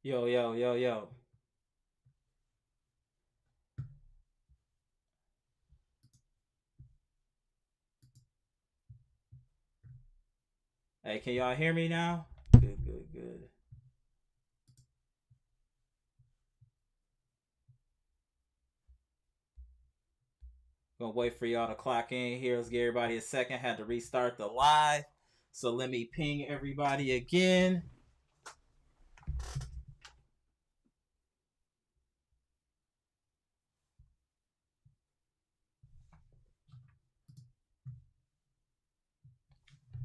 Yo, yo, yo, yo. Hey, can y'all hear me now? Good, good, good. Gonna wait for y'all to clock in here. Let's give everybody a second. Had to restart the live. So let me ping everybody again.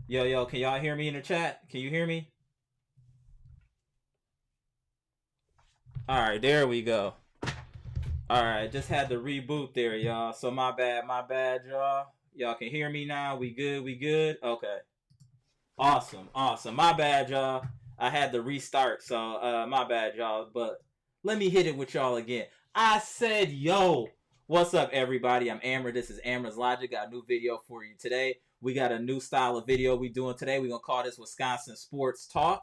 Yo, yo, can y'all hear me in the chat? Can you hear me? Alright, there we go. Alright, just had to reboot there, y'all. So my bad, y'all. Y'all can hear me now. We good, we good? Okay. Awesome, awesome. My bad, y'all. I had to restart, so my bad, y'all. But let me hit it with y'all again. I said, yo, what's up, everybody? I'm Amara. This is amaraslogic. Got a new video for you today. We got a new style of video we doing today. We're gonna call this Wisconsin Sports Talk,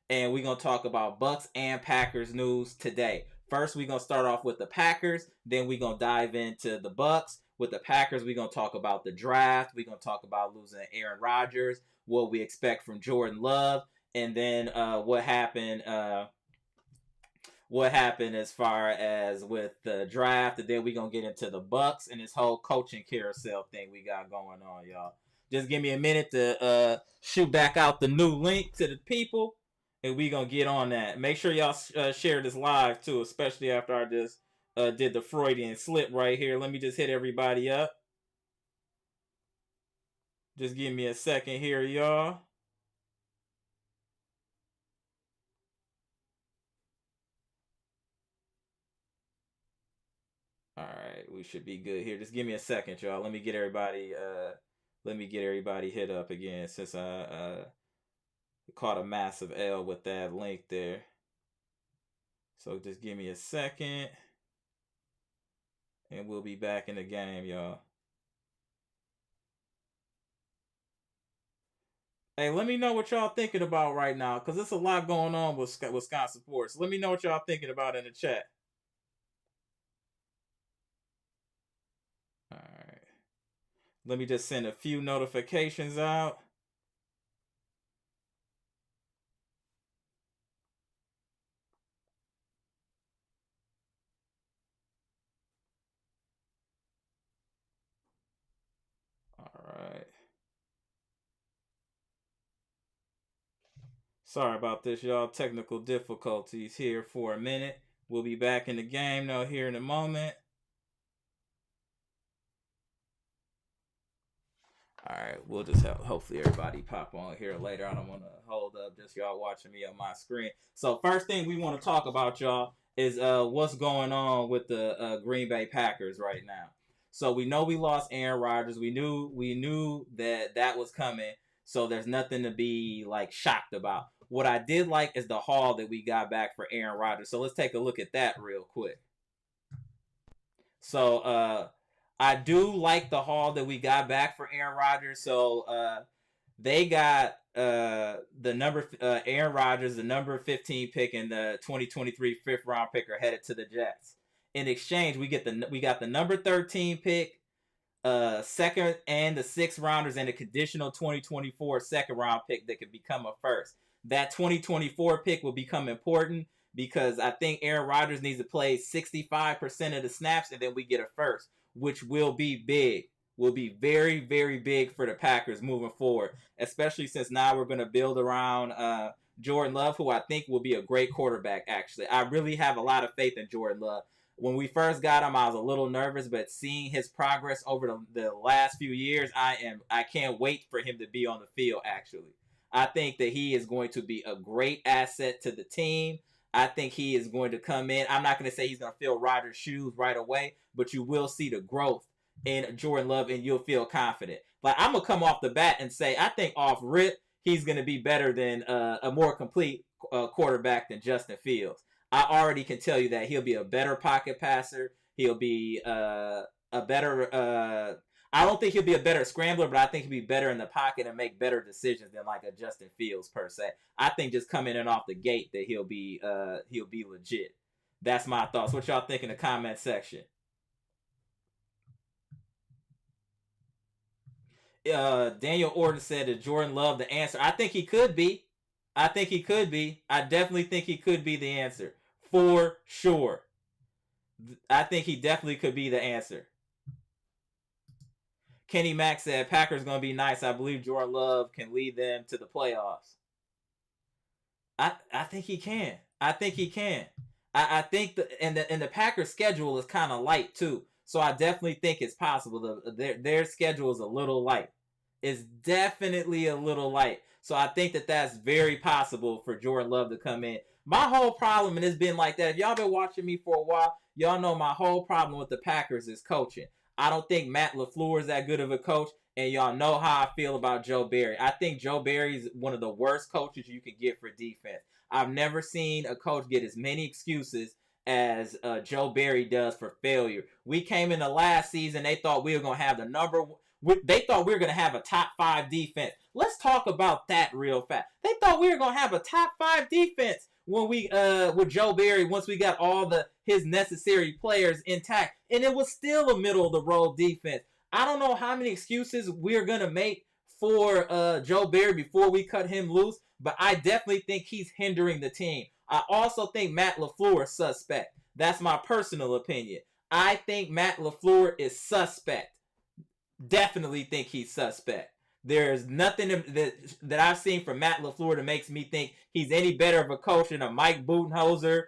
and we're gonna talk about Bucks and Packers news today. First, we're gonna start off with the Packers. Then we're gonna dive into the Bucks. With the Packers, we're gonna talk about the draft. We're gonna talk about losing Aaron Rodgers, what we expect from Jordan Love, and then what happened as far as with the draft, and then we're gonna get into the Bucks and this whole coaching carousel thing we got going on, y'all. Just give me a minute to shoot back out the new link to the people, and we gonna get on that. Make sure y'all share this live too, especially after I just did the Freudian slip right here. Let me just hit everybody up. Just give me a second here, y'all. All right, we should be good here. Just give me a second, y'all. Let me get everybody hit up again since I caught a massive L with that link there. So just give me a second and we'll be back in the game, y'all. Hey, let me know what y'all thinking about right now, because there's a lot going on with Wisconsin sports. Let me know what y'all thinking about in the chat. All right. Let me just send a few notifications out. All right. Sorry about this, y'all. Technical difficulties here for a minute. We'll be back in the game now here in a moment. All right, we'll just have hopefully everybody pop on here later. I don't want to hold up just y'all watching me on my screen. So first thing we want to talk about, y'all, is what's going on with the Green Bay Packers right now. So we know we lost Aaron Rodgers. We knew that that was coming. So there's nothing to be like shocked about. What I did like is the haul that we got back for Aaron Rodgers. So let's take a look at that real quick. So I do like the haul that we got back for Aaron Rodgers. So they got the number Aaron Rodgers, the number 15 pick, and the 2023 fifth round picker headed to the Jets. In exchange, we got the number 13 pick, second and the sixth rounders, and a conditional 2024 second round pick that could become a first. That 2024 pick will become important because I think Aaron Rodgers needs to play 65% of the snaps, and then we get a first, which will be big. Will be very, very big for the Packers moving forward, especially since now we're going to build around Jordan Love, who I think will be a great quarterback, actually. I really have a lot of faith in Jordan Love. When we first got him, I was a little nervous, but seeing his progress over the last few years, I can't wait for him to be on the field, actually. I think that he is going to be a great asset to the team. I think he is going to come in. I'm not going to say he's going to fill Rodgers' shoes right away, but you will see the growth in Jordan Love and you'll feel confident. Like, I'm going to come off the bat and say, I think off rip, he's going to be better than a more complete quarterback than Justin Fields. I already can tell you that he'll be a better pocket passer. He'll be a better. I don't think he'll be a better scrambler, but I think he'll be better in the pocket and make better decisions than like a Justin Fields per se. I think just coming in off the gate that he'll be legit. That's my thoughts. What y'all think in the comment section? Daniel Orton said that Jordan Love the answer. I think he could be. I think he could be. I definitely think he could be the answer for sure. I think he definitely could be the answer. Kenny Mack said Packers going to be nice. I believe Jordan Love can lead them to the playoffs. I think he can. I think he can. I think the Packers schedule is kind of light too. So I definitely think it's possible. Their schedule is a little light. It's definitely a little light. So I think that's very possible for Jordan Love to come in. My whole problem, and it's been like that, if y'all been watching me for a while, y'all know my whole problem with the Packers is coaching. I don't think Matt LaFleur is that good of a coach, and y'all know how I feel about Joe Barry. I think Joe Barry is one of the worst coaches you can get for defense. I've never seen a coach get as many excuses as Joe Barry does for failure. We came in the last season, they thought we were going to have they thought we were going to have a top 5 defense. Let's talk about that real fast. They thought we were going to have a top 5 defense when we with Joe Barry once we got all his necessary players intact, and it was still a middle of the road defense. I don't know how many excuses we're going to make for Joe Barry before we cut him loose, but I definitely think he's hindering the team. I also think Matt LaFleur is suspect. That's my personal opinion. I think Matt LaFleur is suspect. Definitely think he's suspect. There's nothing that I've seen from Matt LaFleur that makes me think he's any better of a coach than a Mike Budenholzer,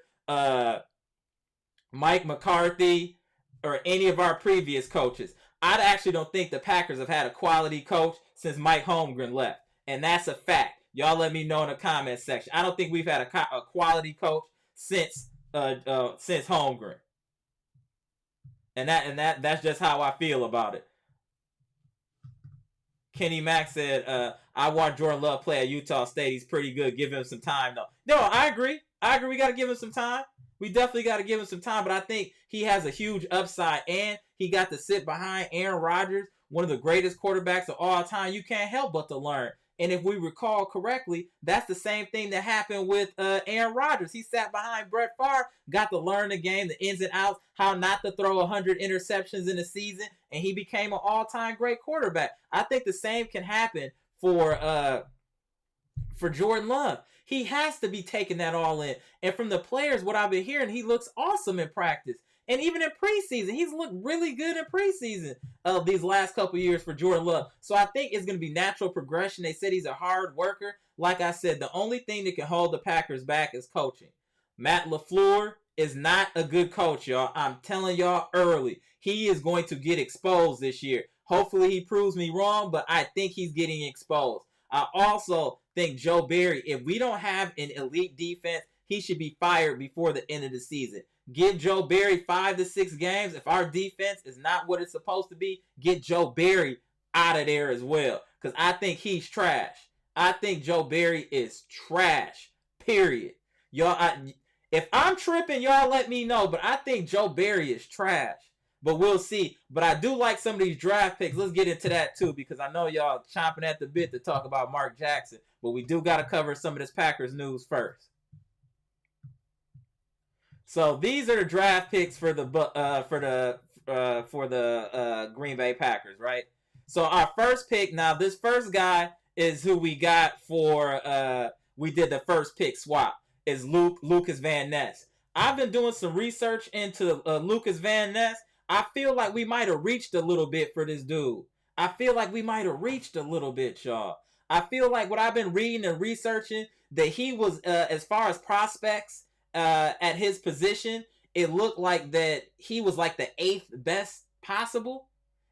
Mike McCarthy, or any of our previous coaches. I actually don't think the Packers have had a quality coach since Mike Holmgren left. And that's a fact. Y'all let me know in the comment section. I don't think we've had a quality coach since Holmgren. And that's just how I feel about it. Kenny Mack said, I watched Jordan Love play at Utah State. He's pretty good. Give him some time, though. No, I agree. We got to give him some time. We definitely got to give him some time. But I think he has a huge upside. And he got to sit behind Aaron Rodgers, one of the greatest quarterbacks of all time. You can't help but to learn. And if we recall correctly, that's the same thing that happened with Aaron Rodgers. He sat behind Brett Favre, got to learn the game, the ins and outs, how not to throw 100 interceptions in a season, and he became an all-time great quarterback. I think the same can happen for Jordan Love. He has to be taking that all in. And from the players, what I've been hearing, he looks awesome in practice. And even in preseason, he's looked really good in preseason of these last couple years for Jordan Love. So I think it's going to be natural progression. They said he's a hard worker. Like I said, the only thing that can hold the Packers back is coaching. Matt LaFleur is not a good coach, y'all. I'm telling y'all early. He is going to get exposed this year. Hopefully he proves me wrong, but I think he's getting exposed. I also think Joe Barry, if we don't have an elite defense, he should be fired before the end of the season. Give Joe Barry 5 to 6 games. If our defense is not what it's supposed to be, get Joe Barry out of there as well. Because I think he's trash. I think Joe Barry is trash. Period. Y'all, if I'm tripping, y'all let me know. But I think Joe Barry is trash. But we'll see. But I do like some of these draft picks. Let's get into that too. Because I know y'all chomping at the bit to talk about Mark Jackson. But we do got to cover some of this Packers news first. So these are the draft picks for the Green Bay Packers, right? So our first pick, now this first guy is who we got for we did the first pick swap, is Lucas Van Ness. I've been doing some research into Lucas Van Ness. I feel like we might have reached a little bit for this dude. I feel like we might have reached a little bit, y'all. I feel like what I've been reading and researching, that he was as far as prospects at his position, it looked like that he was like the 8th best possible.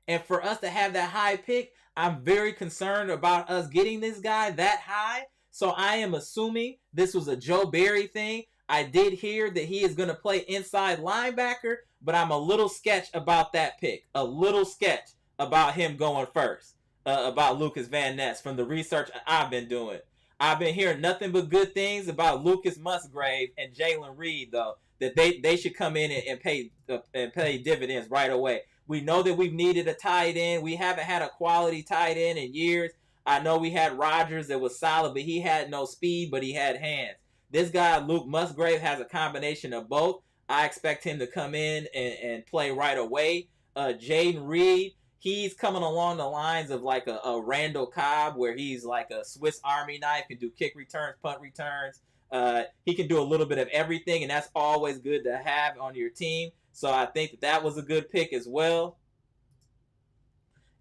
And for us to have that high pick, I'm very concerned about us getting this guy that high. So I am assuming this was a Joe Barry thing. I did hear that he is going to play inside linebacker, but I'm a little sketch about that pick. A little sketch about him going first, about Lucas Van Ness from the research I've been doing. I've been hearing nothing but good things about Lucas Musgrave and Jaylen Reed, though, that they should come in and pay dividends right away. We know that we've needed a tight end. We haven't had a quality tight end in years. I know we had Rodgers that was solid, but he had no speed, but he had hands. This guy, Luke Musgrave, has a combination of both. I expect him to come in and play right away. Jaden Reed, he's coming along the lines of like a Randall Cobb, where he's like a Swiss Army knife, can do kick returns, punt returns. He can do a little bit of everything, and that's always good to have on your team. So I think that was a good pick as well.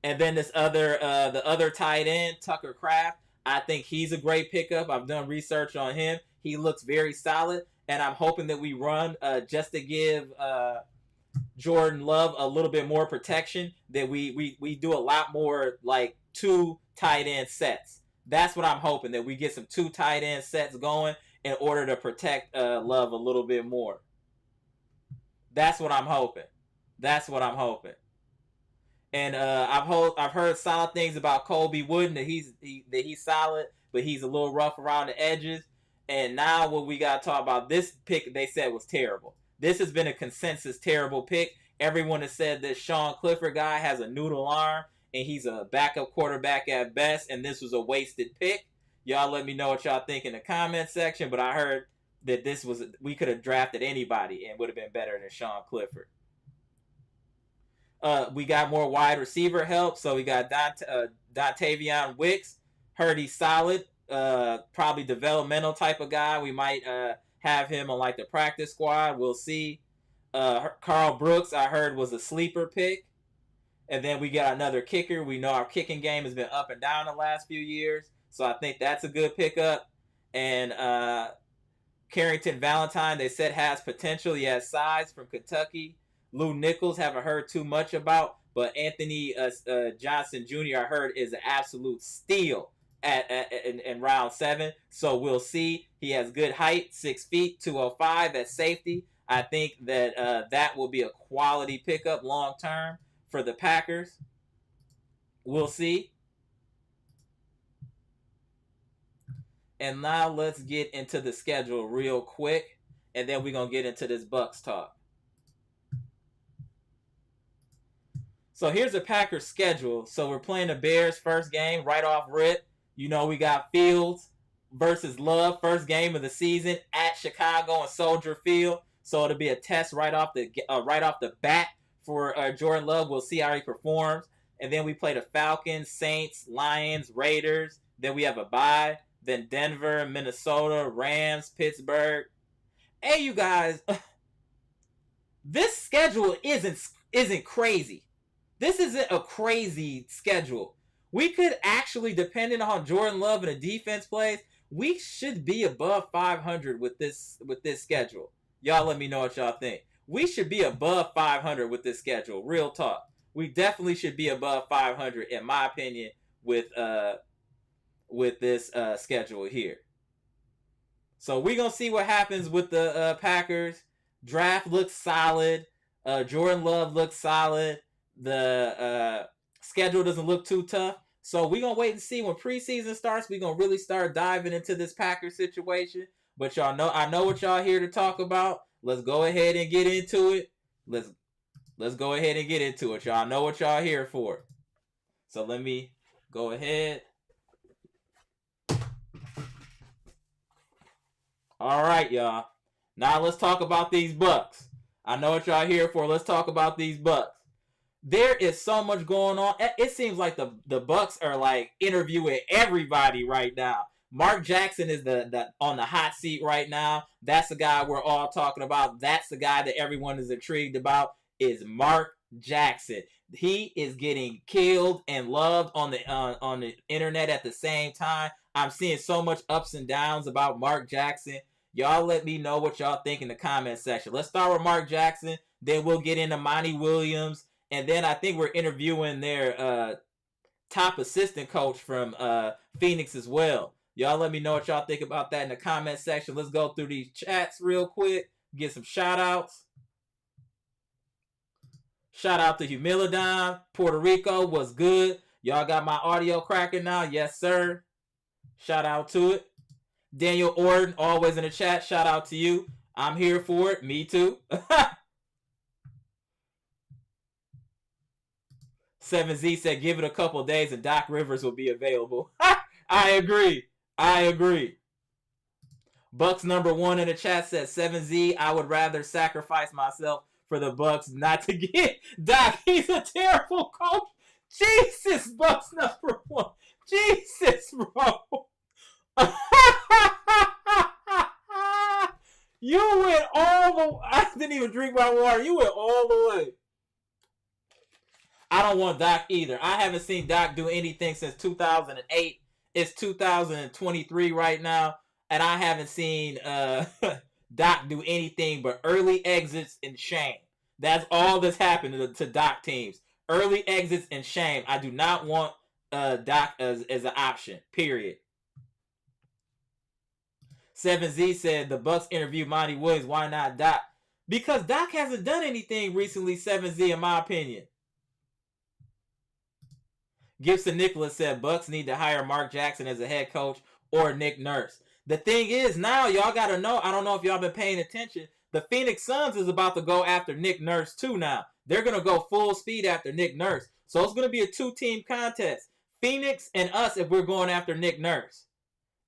And then the other tight end, Tucker Kraft, I think he's a great pickup. I've done research on him. He looks very solid, and I'm hoping that we run just to give Jordan Love a little bit more protection, that we do a lot more like 2 tight end sets. That's what I'm hoping, that we get some 2 tight end sets going in order to protect Love a little bit more. That's what I'm hoping. That's what I'm hoping. And I've heard solid things about Colby Wooden, that he's solid, but he's a little rough around the edges. And now what we got to talk about, this pick they said was terrible. This has been a consensus terrible pick. Everyone has said this Sean Clifford guy has a noodle arm, and he's a backup quarterback at best, and this was a wasted pick. Y'all let me know what y'all think in the comment section, but I heard that we could have drafted anybody and would have been better than Sean Clifford. We got more wide receiver help, so we got Dontavion Wicks. Heard he's solid, probably developmental type of guy. We might have him on like the practice squad. We'll see. Carl Brooks, I heard, was a sleeper pick. And then we got another kicker. We know our kicking game has been up and down the last few years, so I think that's a good pickup. And Carrington Valentine, they said, has potential. He has size, from Kentucky. Lou Nichols, haven't heard too much about, but Anthony Johnson Jr., I heard, is an absolute steal in round 7. So we'll see. He has good height, 6 feet, 205 at safety. I think that that will be a quality pickup long term for the Packers. We'll see. And now let's get into the schedule real quick, and then we're going to get into this Bucks talk. So here's the Packers schedule. So we're playing the Bears first game right off rip. You know, we got Fields versus Love, first game of the season at Chicago and Soldier Field. So it'll be a test right off the bat for Jordan Love. We'll see how he performs. And then we play the Falcons, Saints, Lions, Raiders. Then we have a bye. Then Denver, Minnesota, Rams, Pittsburgh. Hey, you guys, this schedule isn't crazy. This isn't a crazy schedule. We could actually, depending on Jordan Love and the defense plays, we should be above 500 with this schedule. Y'all let me know what y'all think. We should be above 500 with this schedule. Real talk. We definitely should be above 500, in my opinion, with this schedule here. So we're going to see what happens with the Packers. Draft looks solid. Jordan Love looks solid. The schedule doesn't look too tough. So we're going to wait and see. When preseason starts, we're going to really start diving into this Packers situation. But y'all know, I know what y'all here to talk about. Let's go ahead and get into it. Let's go ahead and get into it. Y'all know what y'all here for. So let me go ahead. All right, y'all. Now let's talk about these Bucks. I know what y'all here for. Let's talk about these Bucks. There is so much going on. It seems like the Bucks are like interviewing everybody right now. Mark Jackson is the on the hot seat right now. That's the guy we're all talking about. That's the guy that everyone is intrigued about, is Mark Jackson. He is getting killed and loved on the internet at the same time. I'm seeing so much ups and downs about Mark Jackson. Y'all let me know what y'all think in the comment section. Let's start with Mark Jackson. Then we'll get into Monty Williams. And then I think we're interviewing their top assistant coach from Phoenix as well. Y'all let me know what y'all think about that in the comment section. Let's go through these chats real quick. Get some shout outs. Shout out to Humilidon. Puerto Rico was good. Y'all got my audio cracking now? Yes, sir. Shout out to it. Daniel Orton, always in the chat. Shout out to you. I'm here for it. Me too. 7Z said, give it a couple days and Doc Rivers will be available. I agree. I agree. Bucks number 1 in the chat said, 7Z, I would rather sacrifice myself for the Bucks not to get Doc. He's a terrible coach. Jesus, Bucks number 1. Jesus, bro. You went all the... I didn't even drink my water. You went all the way. I don't want Doc either. I haven't seen Doc do anything since 2008. It's 2023 right now, and I haven't seen Doc do anything but early exits and shame. That's all that's happened to Doc teams. Early exits and shame. I do not want Doc as an option, period. 7Z said the Bucks interviewed Monty Williams. Why not Doc? Because Doc hasn't done anything recently, 7Z, in my opinion. Gibson Nicholas said Bucks need to hire Mark Jackson as a head coach or Nick Nurse. The thing is, now y'all got to know, I don't know if y'all been paying attention, the Phoenix Suns is about to go after Nick Nurse too now. They're going to go full speed after Nick Nurse. So it's going to be a 2-team contest. Phoenix and us if we're going after Nick Nurse.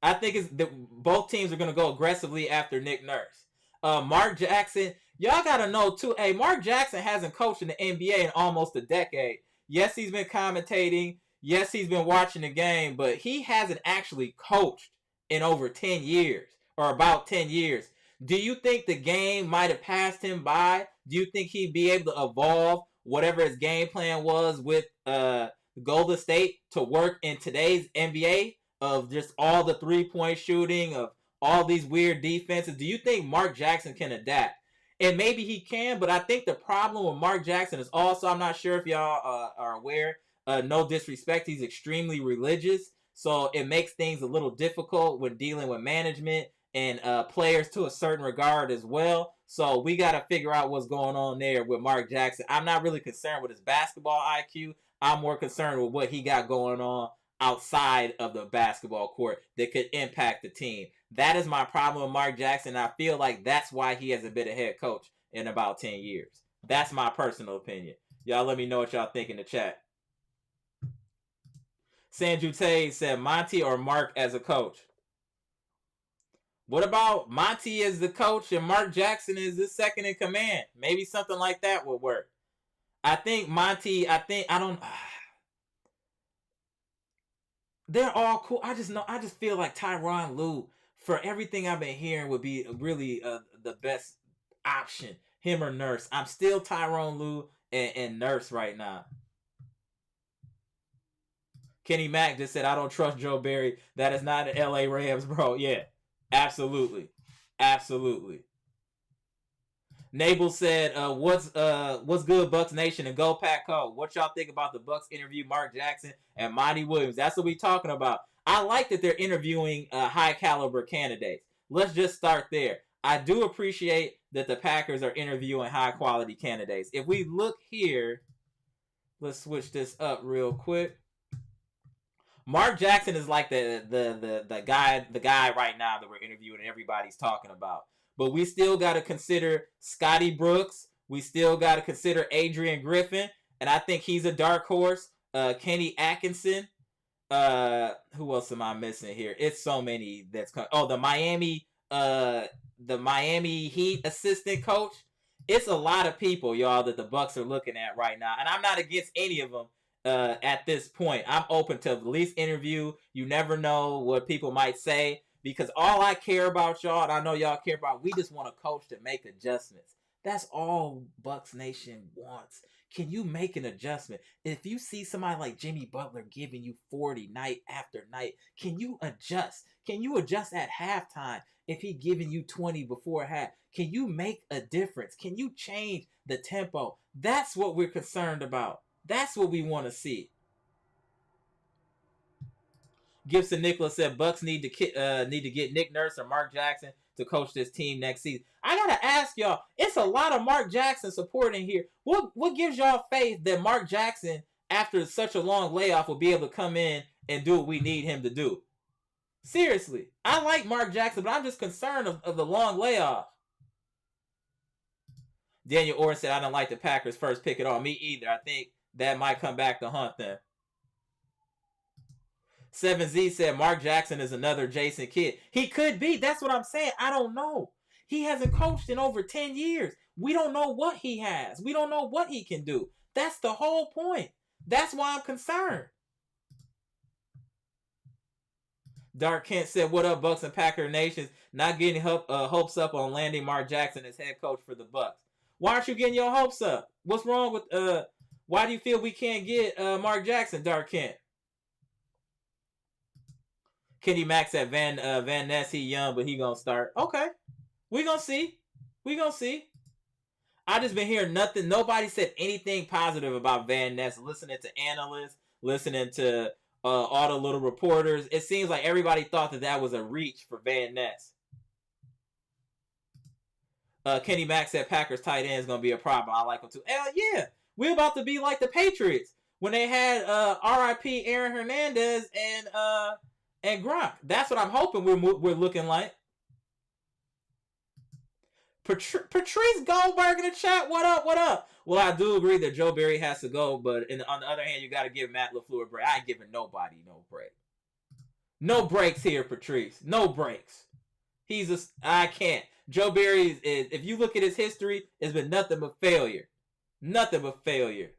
I think both teams are going to go aggressively after Nick Nurse. Mark Jackson, y'all got to know too, hey, Mark Jackson hasn't coached in the NBA in almost a decade. Yes, he's been commentating. Yes, he's been watching the game, but he hasn't actually coached in over 10 years or about 10 years. Do you think the game might have passed him by? Do you think he'd be able to evolve whatever his game plan was with Golden State to work in today's NBA of just all the three-point shooting, of all these weird defenses? Do you think Mark Jackson can adapt? And maybe he can, but I think the problem with Mark Jackson is also, I'm not sure if y'all are aware, no disrespect, he's extremely religious. So it makes things a little difficult when dealing with management and players to a certain regard as well. So we got to figure out what's going on there with Mark Jackson. I'm not really concerned with his basketball IQ. I'm more concerned with what he got going on outside of the basketball court that could impact the team. That is my problem with Mark Jackson. I feel like that's why he hasn't been a head coach in about 10 years. That's my personal opinion. Y'all let me know what y'all think in the chat. Sanju Tay said Monty or Mark as a coach. What about Monty as the coach and Mark Jackson is the second in command? Maybe something like that would work. I think Monty, they're all cool. I just feel like Tyronn Lue, for everything I've been hearing, would be really the best option. Him or Nurse. I'm still Tyronn Lue and Nurse right now. Kenny Mack just said, I don't trust Joe Barry. That is not an LA Rams, bro. Yeah, absolutely. Absolutely. Nabel said, what's good, Bucks Nation, and go Pack Ho. What y'all think about the Bucks interview Mark Jackson and Monty Williams? That's what we talking about. I like that they're interviewing high caliber candidates. Let's just start there. I do appreciate that the Packers are interviewing high quality candidates. If we look here, let's switch this up real quick. Mark Jackson is like the guy right now that we're interviewing and everybody's talking about. But we still got to consider Scotty Brooks. We still got to consider Adrian Griffin, and I think he's a dark horse. Kenny Atkinson. Who else am I missing here? It's so many that's coming. Oh, the Miami Heat assistant coach. It's a lot of people, y'all, that the Bucks are looking at right now, and I'm not against any of them. At this point, I'm open to at least interview. You never know what people might say, because all I care about, y'all, and I know y'all care about, we just want a coach to make adjustments. That's all Bucks Nation wants. Can you make an adjustment? If you see somebody like Jimmy Butler giving you 40 night after night, can you adjust? Can you adjust at halftime if he giving you 20 before half? Can you make a difference? Can you change the tempo? That's what we're concerned about. That's what we want to see. Gibson Nicholas said Bucks need to get Nick Nurse or Mark Jackson to coach this team next season. I gotta ask y'all, it's a lot of Mark Jackson support in here. What gives y'all faith that Mark Jackson, after such a long layoff, will be able to come in and do what we need him to do? Seriously, I like Mark Jackson, but I'm just concerned of the long layoff. Daniel Orr said, I don't like the Packers' first pick at all. Me either. I think that might come back to haunt them. 7Z said Mark Jackson is another Jayson kid. He could be. That's what I'm saying. I don't know. He hasn't coached in over 10 years. We don't know what he has. We don't know what he can do. That's the whole point. That's why I'm concerned. Dark Kent said, what up, Bucks and Packer Nations? Not getting hopes up on landing Mark Jackson as head coach for the Bucks. Why aren't you getting your hopes up? What's wrong with why do you feel we can't get Mark Jackson, Dark Kent? Kenny Max said Van Ness, he young, but he gonna start. Okay. We gonna see. We gonna see. I just been hearing nothing. Nobody said anything positive about Van Ness. Listening to analysts, listening to all the little reporters. It seems like everybody thought that was a reach for Van Ness. Kenny Mack said Packers tight end is going to be a problem. I like him too. Hell yeah. We're about to be like the Patriots when they had RIP Aaron Hernandez and Gronk. That's what I'm hoping we're looking like. Patrice Goldberg in the chat. What up? What up? Well, I do agree that Joe Barry has to go, but on the other hand, you got to give Matt LaFleur a break. I ain't giving nobody no break. No breaks here, Patrice. No breaks. I can't. Joe Barry is, if you look at his history, it's been nothing but failure. Nothing but failure.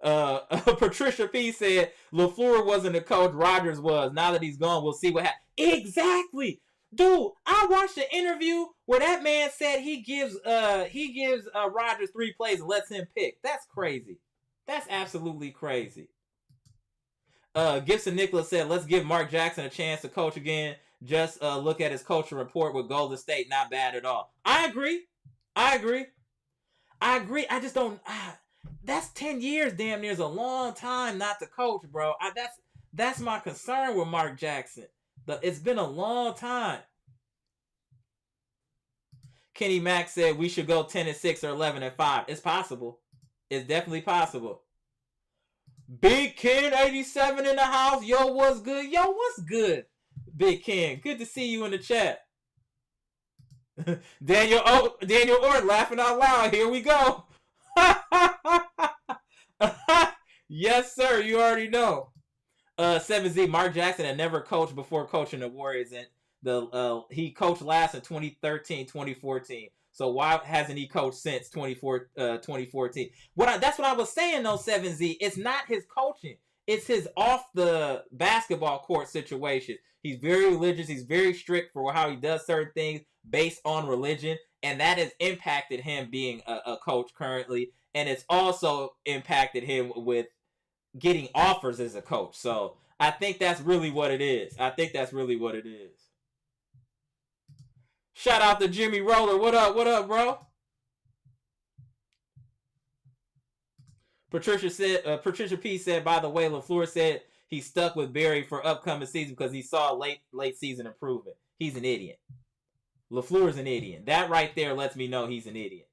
Patricia P said LaFleur wasn't the coach, Rodgers was. Now that he's gone, we'll see what happens. Exactly. Dude, I watched an interview where that man said he gives Rodgers 3 plays and lets him pick. That's crazy. That's absolutely crazy. Gibson Nicholas said, let's give Mark Jackson a chance to coach again. Just look at his coaching report with Golden State. Not bad at all. I agree. I just don't. That's 10 years damn near is a long time not to coach, bro. That's my concern with Mark Jackson. It's been a long time. Kenny Mack said we should go 10-6 or 11-5. It's possible. It's definitely possible. Big Ken 87 in the house. Yo, what's good? Yo, what's good? Big Ken, good to see you in the chat. Daniel Orr laughing out loud. Here we go. Yes, sir. You already know. 7Z, Mark Jackson had never coached before coaching the Warriors, and he coached last in 2013, 2014. So why hasn't he coached since 2014? That's what I was saying though, 7Z. It's not his coaching. It's his off the basketball court situation. He's very religious. He's very strict for how he does certain things based on religion, and that has impacted him being a coach currently, and it's also impacted him with getting offers as a coach. So I think that's really what it is. Shout out to Jimmy Roller. What up, bro? Patricia P said, by the way, LaFleur said he stuck with Barry for upcoming season because he saw late season improvement. He's an idiot. LaFleur's an idiot. That right there lets me know he's an idiot.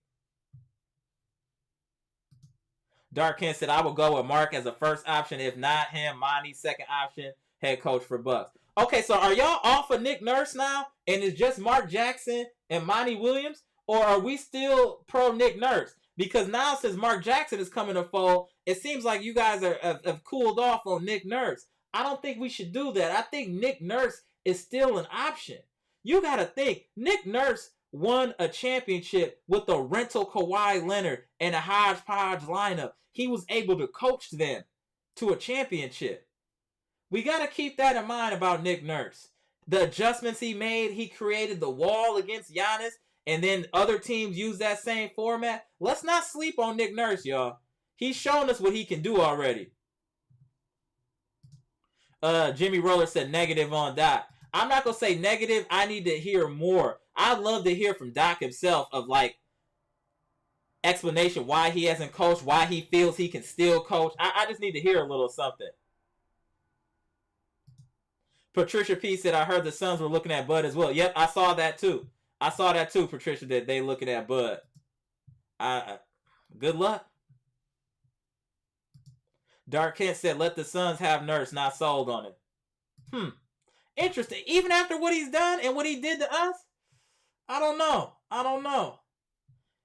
Dark Kent said, I will go with Mark as a first option. If not him, Monty, second option, head coach for Bucks. Okay, so are y'all off of Nick Nurse now? And it's just Mark Jackson and Monty Williams? Or are we still pro Nick Nurse? Because now since Mark Jackson is coming to fold, it seems like you guys have cooled off on Nick Nurse. I don't think we should do that. I think Nick Nurse is still an option. You got to think, Nick Nurse won a championship with a rental Kawhi Leonard and a hodgepodge lineup. He was able to coach them to a championship. We got to keep that in mind about Nick Nurse. The adjustments he made, he created the wall against Giannis, and then other teams use that same format. Let's not sleep on Nick Nurse, y'all. He's shown us what he can do already. Jimmy Roller said negative on Doc. I'm not going to say negative. I need to hear more. I'd love to hear from Doc himself of explanation why he hasn't coached, why he feels he can still coach. I just need to hear a little something. Patricia P said, I heard the Suns were looking at Bud as well. Yep, I saw that too. Patricia, that they looking at Bud. Good luck. Dark Kent said, let the Suns have Nurse, not sold on it. Interesting. Even after what he's done and what he did to us, I don't know.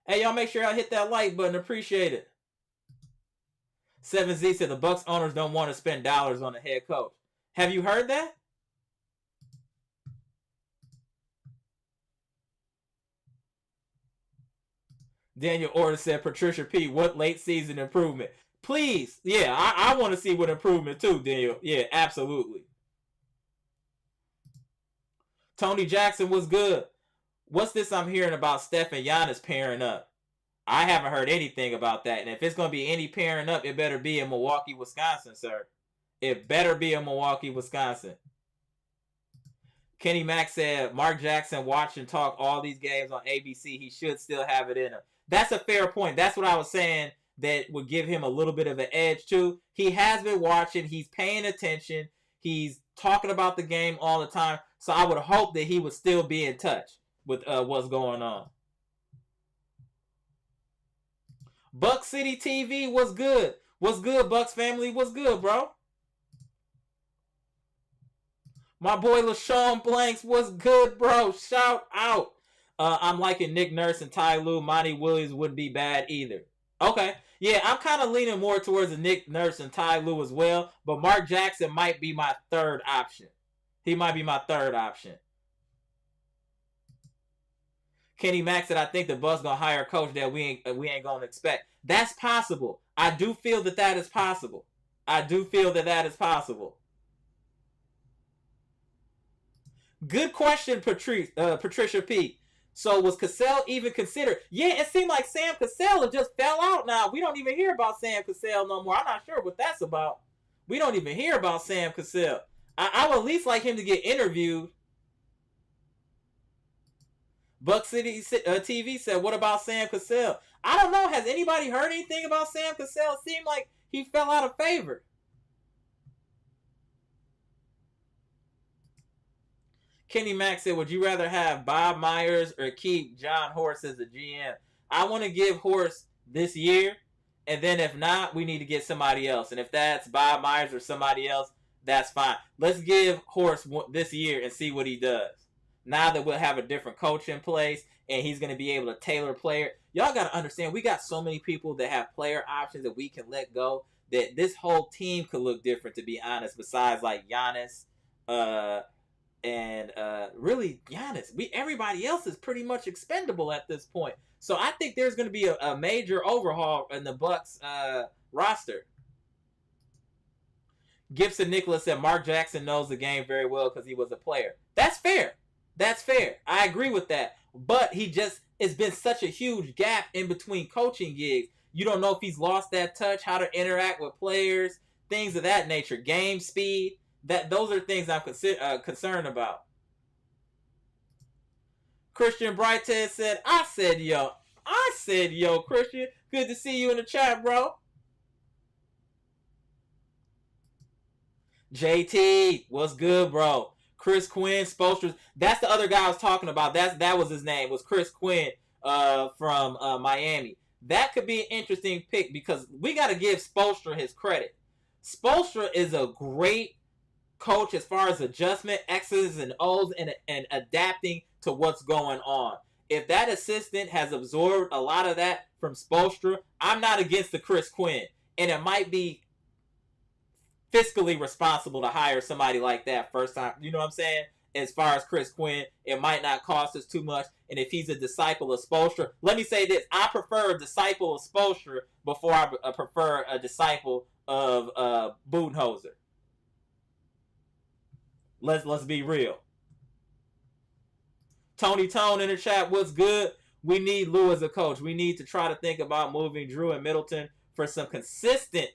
Hey, y'all make sure y'all hit that like button. Appreciate it. 7Z said the Bucks owners don't want to spend dollars on a head coach. Have you heard that? Daniel Order said Patricia P. What late season improvement? Please. Yeah, I want to see what improvement too, Daniel. Yeah, absolutely. Tony Jackson was good. What's this I'm hearing about Steph and Giannis pairing up? I haven't heard anything about that. And if it's going to be any pairing up, it better be in Milwaukee, Wisconsin, sir. It better be in Milwaukee, Wisconsin. Kenny Mack said Mark Jackson watch and talk all these games on ABC. He should still have it in him. That's a fair point. That's what I was saying that would give him a little bit of an edge too. He has been watching. He's paying attention. He's talking about the game all the time. So I would hope that he would still be in touch with what's going on. Buck City TV was good. What's good, Bucks family? What's good, bro? My boy LaShawn Blanks, what's good, bro? Shout out. I'm liking Nick Nurse and Ty Lue. Monty Williams wouldn't be bad either. Okay. Yeah, I'm kind of leaning more towards the Nick Nurse and Ty Lue as well. But Mark Jackson might be my third option. He might be my third option. Kenny Mack said, I think the Bucks going to hire a coach that we ain't going to expect. That's possible. I do feel that is possible. I do feel that is possible. Good question, Patricia P. So was Cassell even considered? Yeah, it seemed like Sam Cassell just fell out now. We don't even hear about Sam Cassell no more. I'm not sure what that's about. We don't even hear about Sam Cassell. I would at least like him to get interviewed. Buck City TV said, what about Sam Cassell? I don't know. Has anybody heard anything about Sam Cassell? It seemed like he fell out of favor. Kenny Mack said, would you rather have Bob Myers or keep John Horst as the GM? I want to give Horst this year, and then if not, we need to get somebody else. And if that's Bob Myers or somebody else, that's fine. Let's give Horst this year and see what he does. Now that we'll have a different coach in place, and he's going to be able to tailor player. Y'all got to understand, we got so many people that have player options that we can let go, that this whole team could look different, to be honest, besides like Giannis, and really Giannis. Everybody else is pretty much expendable at this point. So I think there's going to be a major overhaul in the Bucks roster. Gibson Nicholas said Mark Jackson knows the game very well because he was a player. That's fair. That's fair. I agree with that. But it's been such a huge gap in between coaching gigs. You don't know if he's lost that touch, how to interact with players, things of that nature, game speed. Those are things I'm concerned about. Christian Brighthead said, I said yo, Christian. Good to see you in the chat, bro. JT, what's good, bro? Chris Quinn, Spoelstra. That's the other guy I was talking about. That was his name, was Chris Quinn from Miami. That could be an interesting pick because we got to give Spoelstra his credit. Spoelstra is a great coach as far as adjustment, X's and O's, and adapting to what's going on. If that assistant has absorbed a lot of that from Spoelstra, I'm not against the Chris Quinn. And it might be fiscally responsible to hire somebody like that first time. You know what I'm saying? As far as Chris Quinn, it might not cost us too much. And if he's a disciple of Spoelstra, let me say this. I prefer a disciple of Spoelstra before I prefer a disciple of Budenholzer. Let's be real. Tony Tone in the chat, what's good? We need Lue as a coach. We need to try to think about moving Jrue and Middleton for some consistent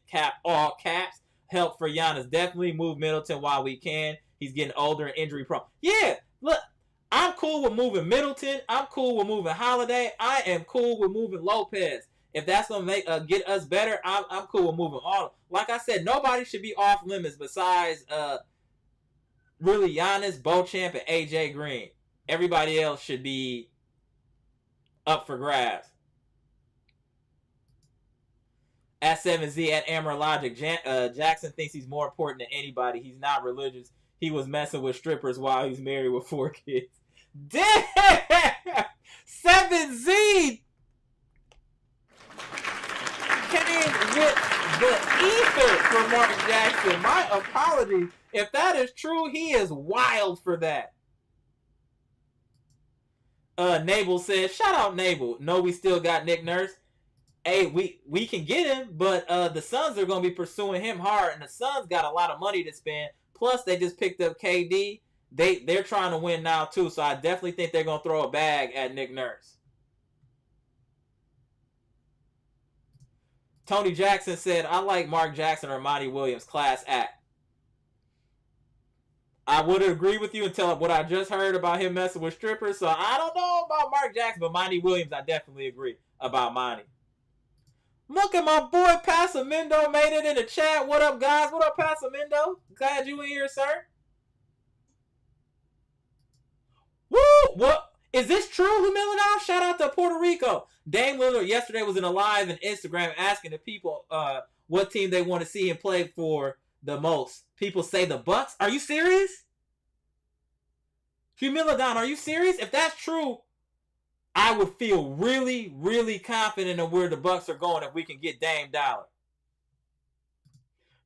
all caps help for Giannis. Definitely move Middleton while we can. He's getting older and injury prone. Yeah, look, I'm cool with moving Middleton. I'm cool with moving Holiday. I am cool with moving Lopez. If that's gonna make get us better, I'm cool with moving all. Like I said, nobody should be off limits besides really Giannis, Beauchamp, and AJ Green. Everybody else should be up for grabs. At 7Z at amaraslogic, Jackson thinks he's more important than anybody. He's not religious. He was messing with strippers while he's married with 4 kids. Damn! 7Z! the ether for Mark Jackson. My apologies. If that is true, he is wild for that. Nabel says, shout out Nabel. No, we still got Nick Nurse. Hey, we can get him, but the Suns are going to be pursuing him hard, and the Suns got a lot of money to spend. Plus, they just picked up KD. They're trying to win now, too, so I definitely think they're going to throw a bag at Nick Nurse. Tony Jackson said, I like Mark Jackson or Monty Williams, class act. I would agree with you until what I just heard about him messing with strippers, so I don't know about Mark Jackson, but Monty Williams, I definitely agree about Monty. Look at my boy Pasamindo made it in the chat. What up, guys? What up, Pasamindo? Glad you in here, sir. Woo! What? Is this true, Humility? Shout out to Puerto Rico. Dame Lillard yesterday was in a live on Instagram asking the people what team they want to see him play for the most. People say the Bucks. Are you serious? Humilidon, are you serious? If that's true, I would feel really, really confident in where the Bucks are going if we can get Dame Dollar.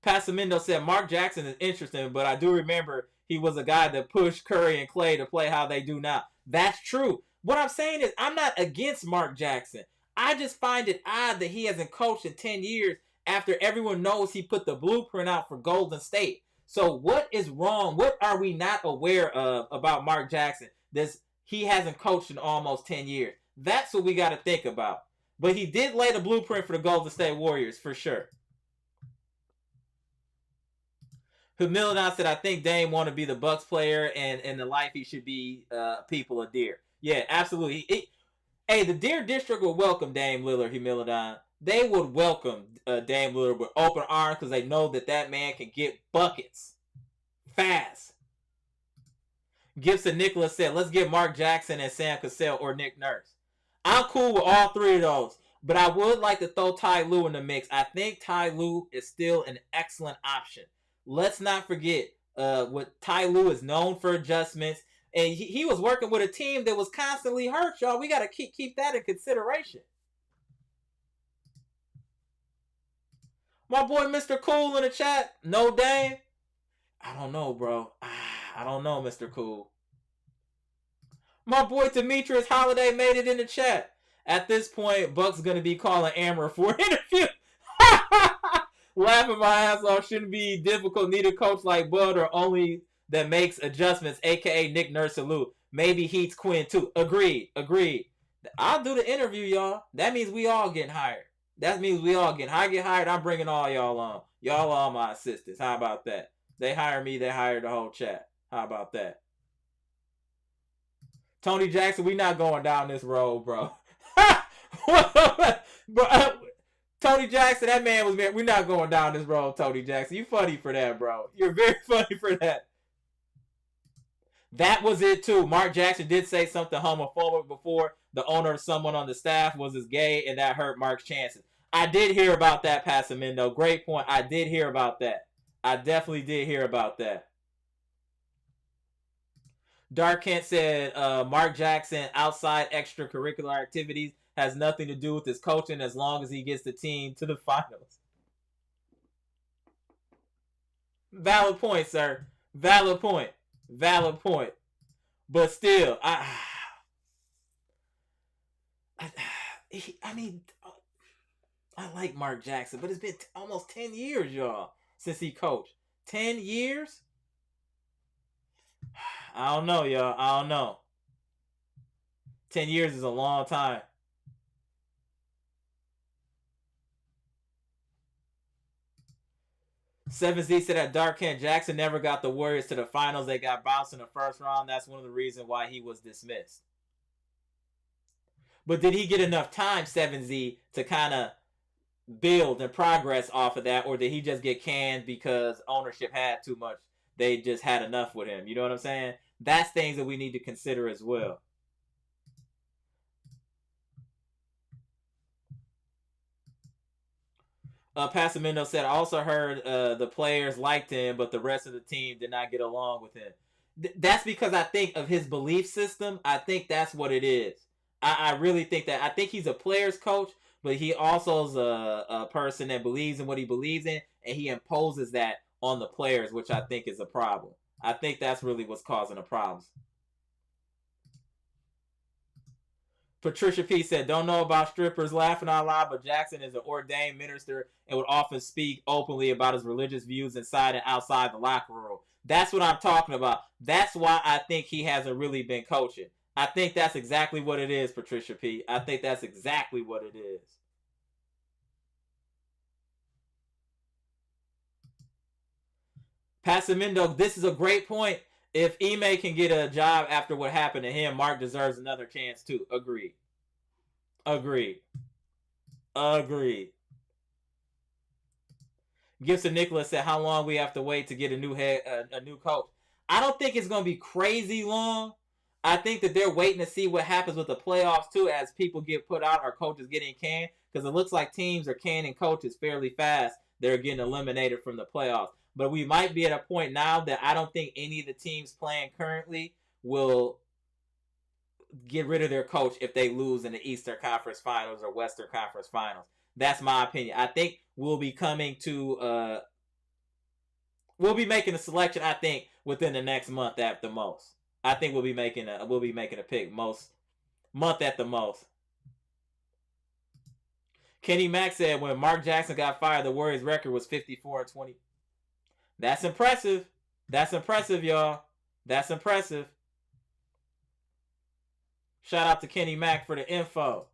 Pasamindo said, Mark Jackson is interesting, but I do remember he was a guy that pushed Curry and Clay to play how they do now. That's true. What I'm saying is I'm not against Mark Jackson. I just find it odd that he hasn't coached in 10 years after everyone knows he put the blueprint out for Golden State. So what is wrong? What are we not aware of about Mark Jackson? He hasn't coached in almost 10 years. That's what we got to think about. But he did lay the blueprint for the Golden State Warriors, for sure. Humilidon said, I think Dame want to be the Bucks player, and in the life he should be people of Deer. Yeah, absolutely. Hey, the Deer District will welcome Dame Lillard, Humilidon. They would welcome Dame Lillard with open arms because they know that man can get buckets fast. Gibson Nicholas said, let's get Mark Jackson and Sam Cassell or Nick Nurse. I'm cool with all three of those, but I would like to throw Ty Lue in the mix. I think Ty Lue is still an excellent option. Let's not forget what Ty Lue is known for adjustments, and he was working with a team that was constantly hurt, y'all. We got to keep that in consideration. My boy Mr. Cool in the chat, no Dame. I don't know, bro. I don't know, Mr. Cool. My boy Demetrius Holiday made it in the chat. At this point, Buck's going to be calling Amara for an interview. Laughing my ass off. Shouldn't be difficult. Need a coach like Bud or only that makes adjustments, a.k.a. Nick Nurse salute. Maybe Heat's Quinn, too. Agreed. I'll do the interview, y'all. That means we all getting hired. I get hired, I'm bringing all y'all on. Y'all are my assistants. How about that? They hire me, they hire the whole chat. How about that? Tony Jackson, we not going down this road, bro. Tony Jackson, that man was we're not going down this road, Tony Jackson. You funny for that, bro. You're very funny for that. That was it, too. Mark Jackson did say something homophobic before. The owner of someone on the staff was as gay, and that hurt Mark's chances. I did hear about that, Pasamindo. Great point. I did hear about that. I definitely did hear about that. Dark Kent said Mark Jackson, outside extracurricular activities, has nothing to do with his coaching as long as he gets the team to the finals. Valid point, sir. Valid point. But still, I like Mark Jackson, but it's been almost 10 years, y'all, since he coached. 10 years? I don't know, y'all. I don't know. 10 years is a long time. Seven Z said that Dark Kent Jackson never got the Warriors to the finals. They got bounced in the first round. That's one of the reasons why he was dismissed. But did he get enough time, 7Z, to kind of build and progress off of that? Or did he just get canned because ownership had too much? They just had enough with him. You know what I'm saying? That's things that we need to consider as well. Pasamindo said, I also heard the players liked him, but the rest of the team did not get along with him. That's because I think of his belief system. I think that's what it is. I really think that. I think he's a player's coach, but he also is a person that believes in what he believes in, and he imposes that on the players, which I think is a problem. I think that's really what's causing the problems. Patricia P said, don't know about strippers laughing out loud, but Jackson is an ordained minister and would often speak openly about his religious views inside and outside the locker room. That's what I'm talking about. That's why I think he hasn't really been coaching. I think that's exactly what it is, Patricia P. I think that's exactly what it is. Passamindo, this is a great point. If Ime can get a job after what happened to him, Mark deserves another chance too. Agreed. Agreed. Agreed. Gibson Nicholas said, how long we have to wait to get a new coach? I don't think it's going to be crazy long. I think that they're waiting to see what happens with the playoffs too, as people get put out or coaches getting canned, because it looks like teams are canning coaches fairly fast. They're getting eliminated from the playoffs. But we might be at a point now that I don't think any of the teams playing currently will get rid of their coach if they lose in the Eastern Conference Finals or Western Conference Finals. That's my opinion. I think we'll be coming to we'll be making a selection, I think, within the next month at the most. I think we'll be making a pick most month at the most. Kenny Mack said when Mark Jackson got fired, the Warriors record was 54-20. That's impressive. That's impressive, y'all. That's impressive. Shout out to Kenny Mack for the info.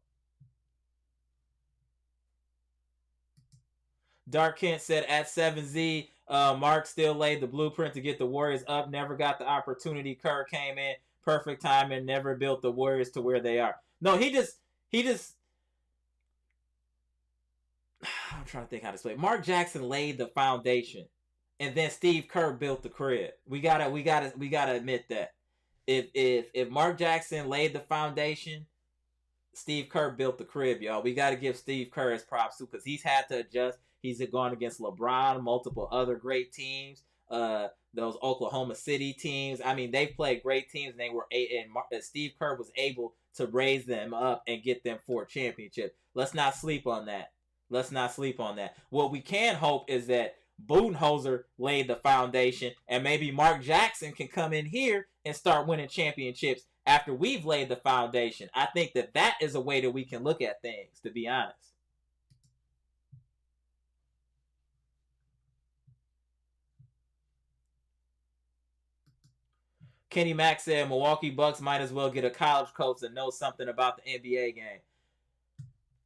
Dark Kent said at 7Z, Mark still laid the blueprint to get the Warriors up. Never got the opportunity. Kerr came in. Perfect time and never built the Warriors to where they are. No, he just I'm trying to think how to explain. Mark Jackson laid the foundation, and then Steve Kerr built the crib. We gotta admit that. If Mark Jackson laid the foundation, Steve Kerr built the crib, y'all. We gotta give Steve Kerr his props too, because he's had to adjust. He's gone against LeBron, multiple other great teams, those Oklahoma City teams. I mean, they played great teams, and Steve Kerr was able to raise them up and get them for a championship. Let's not sleep on that. Let's not sleep on that. What we can hope is that Budenholzer laid the foundation, and maybe Mark Jackson can come in here and start winning championships after we've laid the foundation. I think that is a way that we can look at things, to be honest. Kenny Mack said Milwaukee Bucks might as well get a college coach that knows something about the NBA game.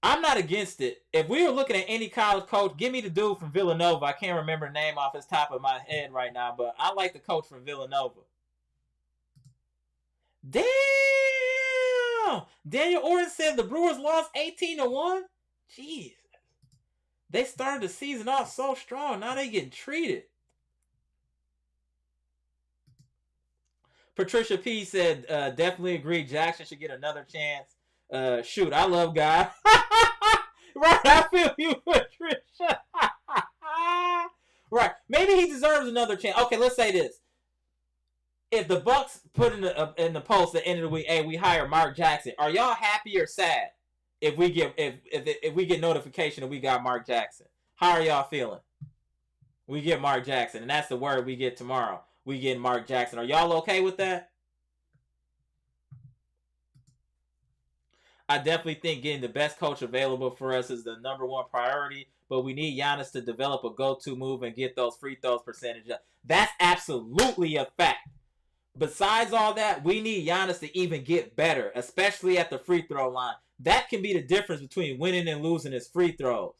I'm not against it. If we were looking at any college coach, give me the dude from Villanova. I can't remember the name off his top of my head right now, but I like the coach from Villanova. Damn! Daniel Orton said the Brewers lost 18-1? Jeez. They started the season off so strong. Now they getting treated. Patricia P said, definitely agree. Jackson should get another chance. Shoot, I love God. Right, I feel you, Patricia. Right, maybe he deserves another chance. Okay, let's say this: if the Bucks put in the post at the end of the week, hey, we hire Mark Jackson, are y'all happy or sad if we get if we get notification that we got Mark Jackson? How are y'all feeling? We get Mark Jackson, and that's the word we get tomorrow. We get Mark Jackson. Are y'all okay with that? I definitely think getting the best coach available for us is the number one priority, but we need Giannis to develop a go-to move and get those free throws percentage up. That's absolutely a fact. Besides all that, we need Giannis to even get better, especially at the free throw line. That can be the difference between winning and losing is free throws.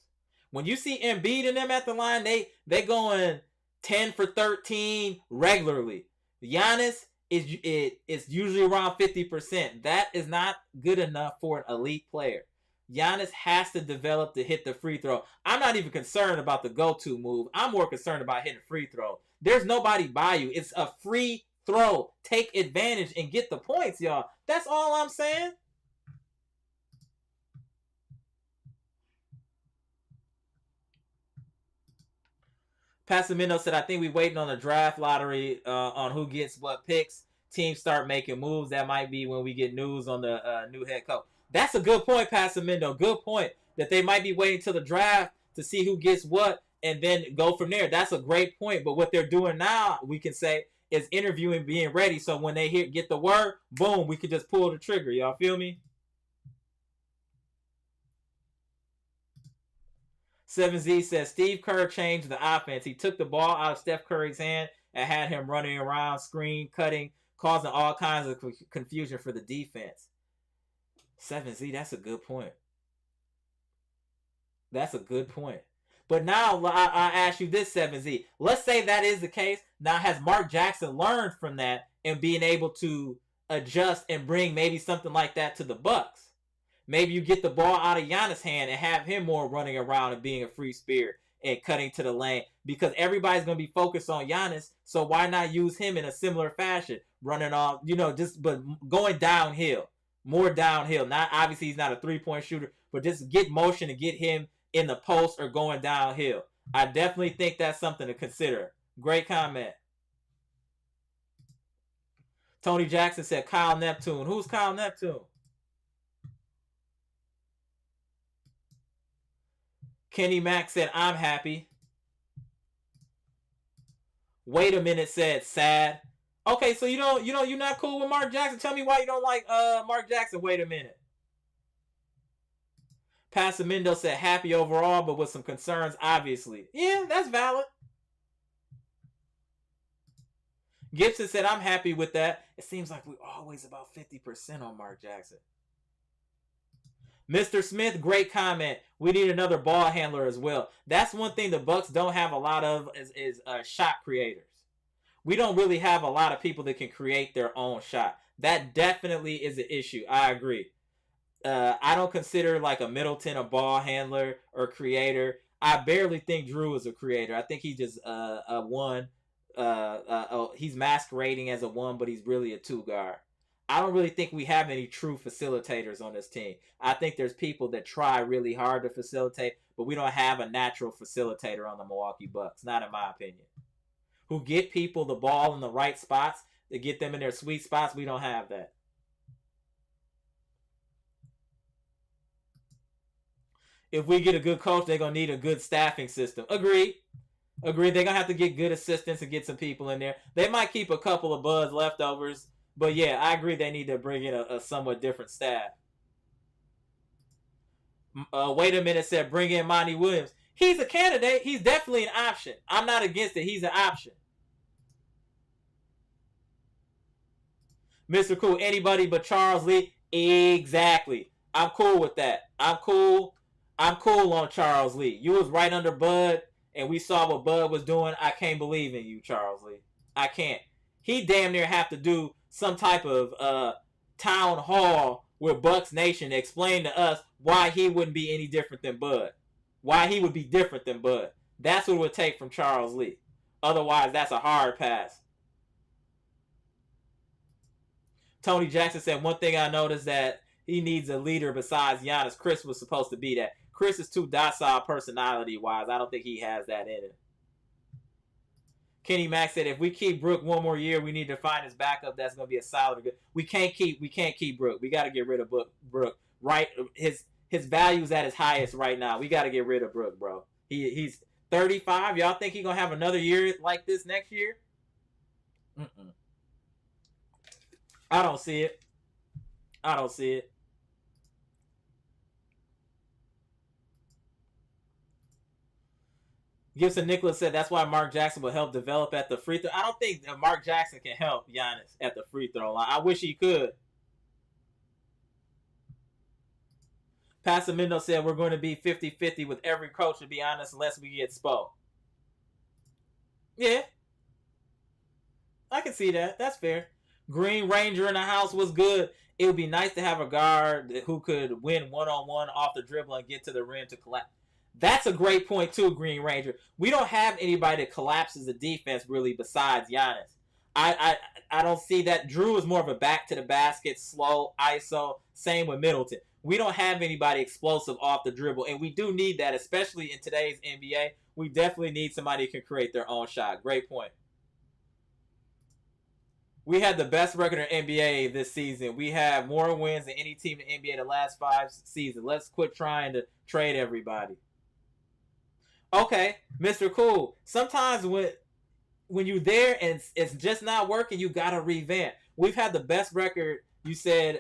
When you see Embiid and them at the line, they going 10 for 13 regularly. Giannis is usually around 50%. That is not good enough for an elite player. Giannis has to develop to hit the free throw. I'm not even concerned about the go-to move. I'm more concerned about hitting free throw. There's nobody by you. It's a free throw. Take advantage and get the points, y'all. That's all I'm saying. Passamino said, I think we're waiting on the draft lottery on who gets what picks. Teams start making moves. That might be when we get news on the new head coach. That's a good point, Pasamindo. Good point. That they might be waiting till the draft to see who gets what and then go from there. That's a great point. But what they're doing now, we can say, is interviewing, being ready. So when they get the word, boom, we can just pull the trigger. Y'all feel me? 7Z says Steve Kerr changed the offense. He took the ball out of Steph Curry's hand and had him running around, screen, cutting, causing all kinds of confusion for the defense. 7Z, that's a good point. That's a good point. But now I ask you this, 7Z. Let's say that is the case. Now, has Mark Jackson learned from that and being able to adjust and bring maybe something like that to the Bucks? Maybe you get the ball out of Giannis' hand and have him more running around and being a free spirit and cutting to the lane, because everybody's going to be focused on Giannis. So why not use him in a similar fashion, running off, but going downhill, more downhill. Not obviously he's not a 3-point shooter, but just get motion and get him in the post or going downhill. I definitely think that's something to consider. Great comment. Tony Jackson said Kyle Neptune. Who's Kyle Neptune? Kenny Mack said, I'm happy. Wait a minute said, sad. Okay, so you're not cool with Mark Jackson. Tell me why you don't like Mark Jackson. Wait a minute. Pasamindo said, happy overall, but with some concerns, obviously. Yeah, that's valid. Gibson said, I'm happy with that. It seems like we're always about 50% on Mark Jackson. Mr. Smith, great comment. We need another ball handler as well. That's one thing the Bucks don't have a lot of is shot creators. We don't really have a lot of people that can create their own shot. That definitely is an issue. I agree. I don't consider like a Middleton a ball handler or creator. I barely think Jrue is a creator. I think he's just a one. He's masquerading as a one, but he's really a two guard. I don't really think we have any true facilitators on this team. I think there's people that try really hard to facilitate, but we don't have a natural facilitator on the Milwaukee Bucks, not in my opinion. Who get people the ball in the right spots, to get them in their sweet spots. We don't have that. If we get a good coach, they're going to need a good staffing system. Agreed. They're going to have to get good assistants and get some people in there. They might keep a couple of Buzz leftovers. But yeah, I agree they need to bring in a somewhat different staff. Wait a minute said bring in Monty Williams. He's a candidate. He's definitely an option. I'm not against it. He's an option. Mr. Cool, anybody but Charles Lee? Exactly. I'm cool with that. I'm cool on Charles Lee. You was right under Bud, and we saw what Bud was doing. I can't believe in you, Charles Lee. I can't. He damn near have to do some type of town hall with Bucks Nation to explain to us why he wouldn't be any different than Bud. Why he would be different than Bud. That's what it would take from Charles Lee. Otherwise, that's a hard pass. Tony Jackson said, one thing I noticed that he needs a leader besides Giannis. Khris was supposed to be that. Khris is too docile personality-wise. I don't think he has that in it. Kenny Mack said, if we keep Brook one more year, we need to find his backup. That's going to be a solid. We can't keep Brook. We got to get rid of Brook. Right, his value's at his highest right now. We got to get rid of Brook, bro. He's 35. Y'all think he's going to have another year like this next year? I don't see it. Gibson Nicholas said that's why Mark Jackson will help develop at the free throw. I don't think Mark Jackson can help Giannis at the free throw line. I wish he could. Pasamindo said we're going to be 50-50 with every coach, to be honest, unless we get Spo. Yeah. I can see that. That's fair. Green Ranger in the house was good. It would be nice to have a guard who could win one-on-one off the dribble and get to the rim to collapse. That's a great point too, Green Ranger. We don't have anybody that collapses the defense really besides Giannis. I don't see that. Jrue is more of a back to the basket, slow, ISO. Same with Middleton. We don't have anybody explosive off the dribble, and we do need that, especially in today's NBA. We definitely need somebody who can create their own shot. Great point. We had the best record in NBA this season. We have more wins than any team in NBA the last 5 seasons. Let's quit trying to trade everybody. Okay, Mr. Cool. Sometimes when you're there and it's just not working, you gotta revamp. We've had the best record. You said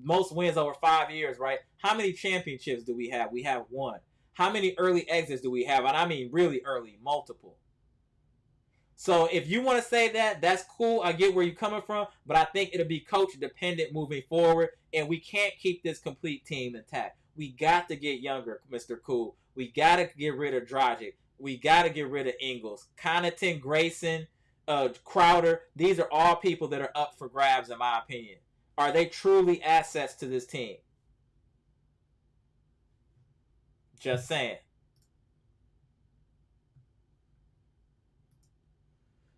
most wins over 5 years, right? How many championships do we have? We have one. How many early exits do we have? And I mean really early, multiple. So if you want to say that, that's cool. I get where you're coming from, but I think it'll be coach dependent moving forward, and we can't keep this complete team intact. We got to get younger, Mr. Cool. We got to get rid of Dragic. We got to get rid of Ingles, Connaughton, Grayson, Crowder. These are all people that are up for grabs, in my opinion. Are they truly assets to this team? Just saying.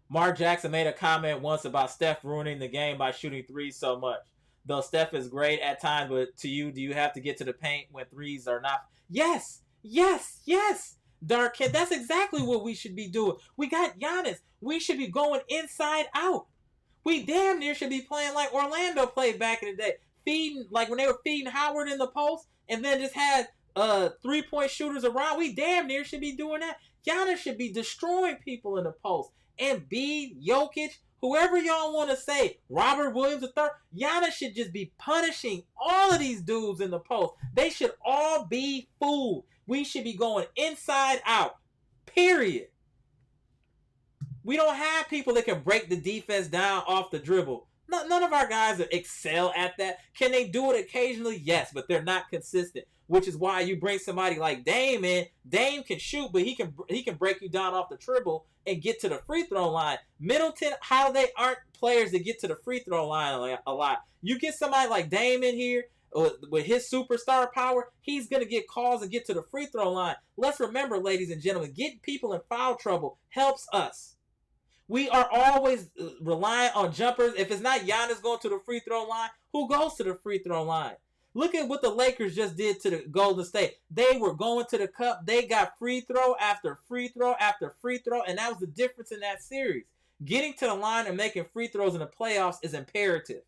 Mark Jackson made a comment once about Steph ruining the game by shooting threes so much. Though Steph is great at times, but to you, do you have to get to the paint when threes are not? Yes, yes, yes. Dark Kid, that's exactly what we should be doing. We got Giannis. We should be going inside out. We damn near should be playing like Orlando played back in the day. Feeding, like when they were feeding Howard in the post and then just had 3-point shooters around. We damn near should be doing that. Giannis should be destroying people in the post. Embiid, Jokic, whoever y'all want to say, Robert Williams III, Giannis should just be punishing all of these dudes in the post. They should all be fooled. We should be going inside out. Period. We don't have people that can break the defense down off the dribble. None of our guys excel at that. Can they do it occasionally? Yes, but they're not consistent. Which is why you bring somebody like Dame in. Dame can shoot, but he can break you down off the dribble and get to the free throw line. Middleton, Holiday aren't players that get to the free throw line a lot. You get somebody like Dame in here with his superstar power, he's going to get calls and get to the free throw line. Let's remember, ladies and gentlemen, getting people in foul trouble helps us. We are always relying on jumpers. If it's not Giannis going to the free throw line, who goes to the free throw line? Look at what the Lakers just did to the Golden State. They were going to the cup. They got free throw after free throw after free throw, and that was the difference in that series. Getting to the line and making free throws in the playoffs is imperative.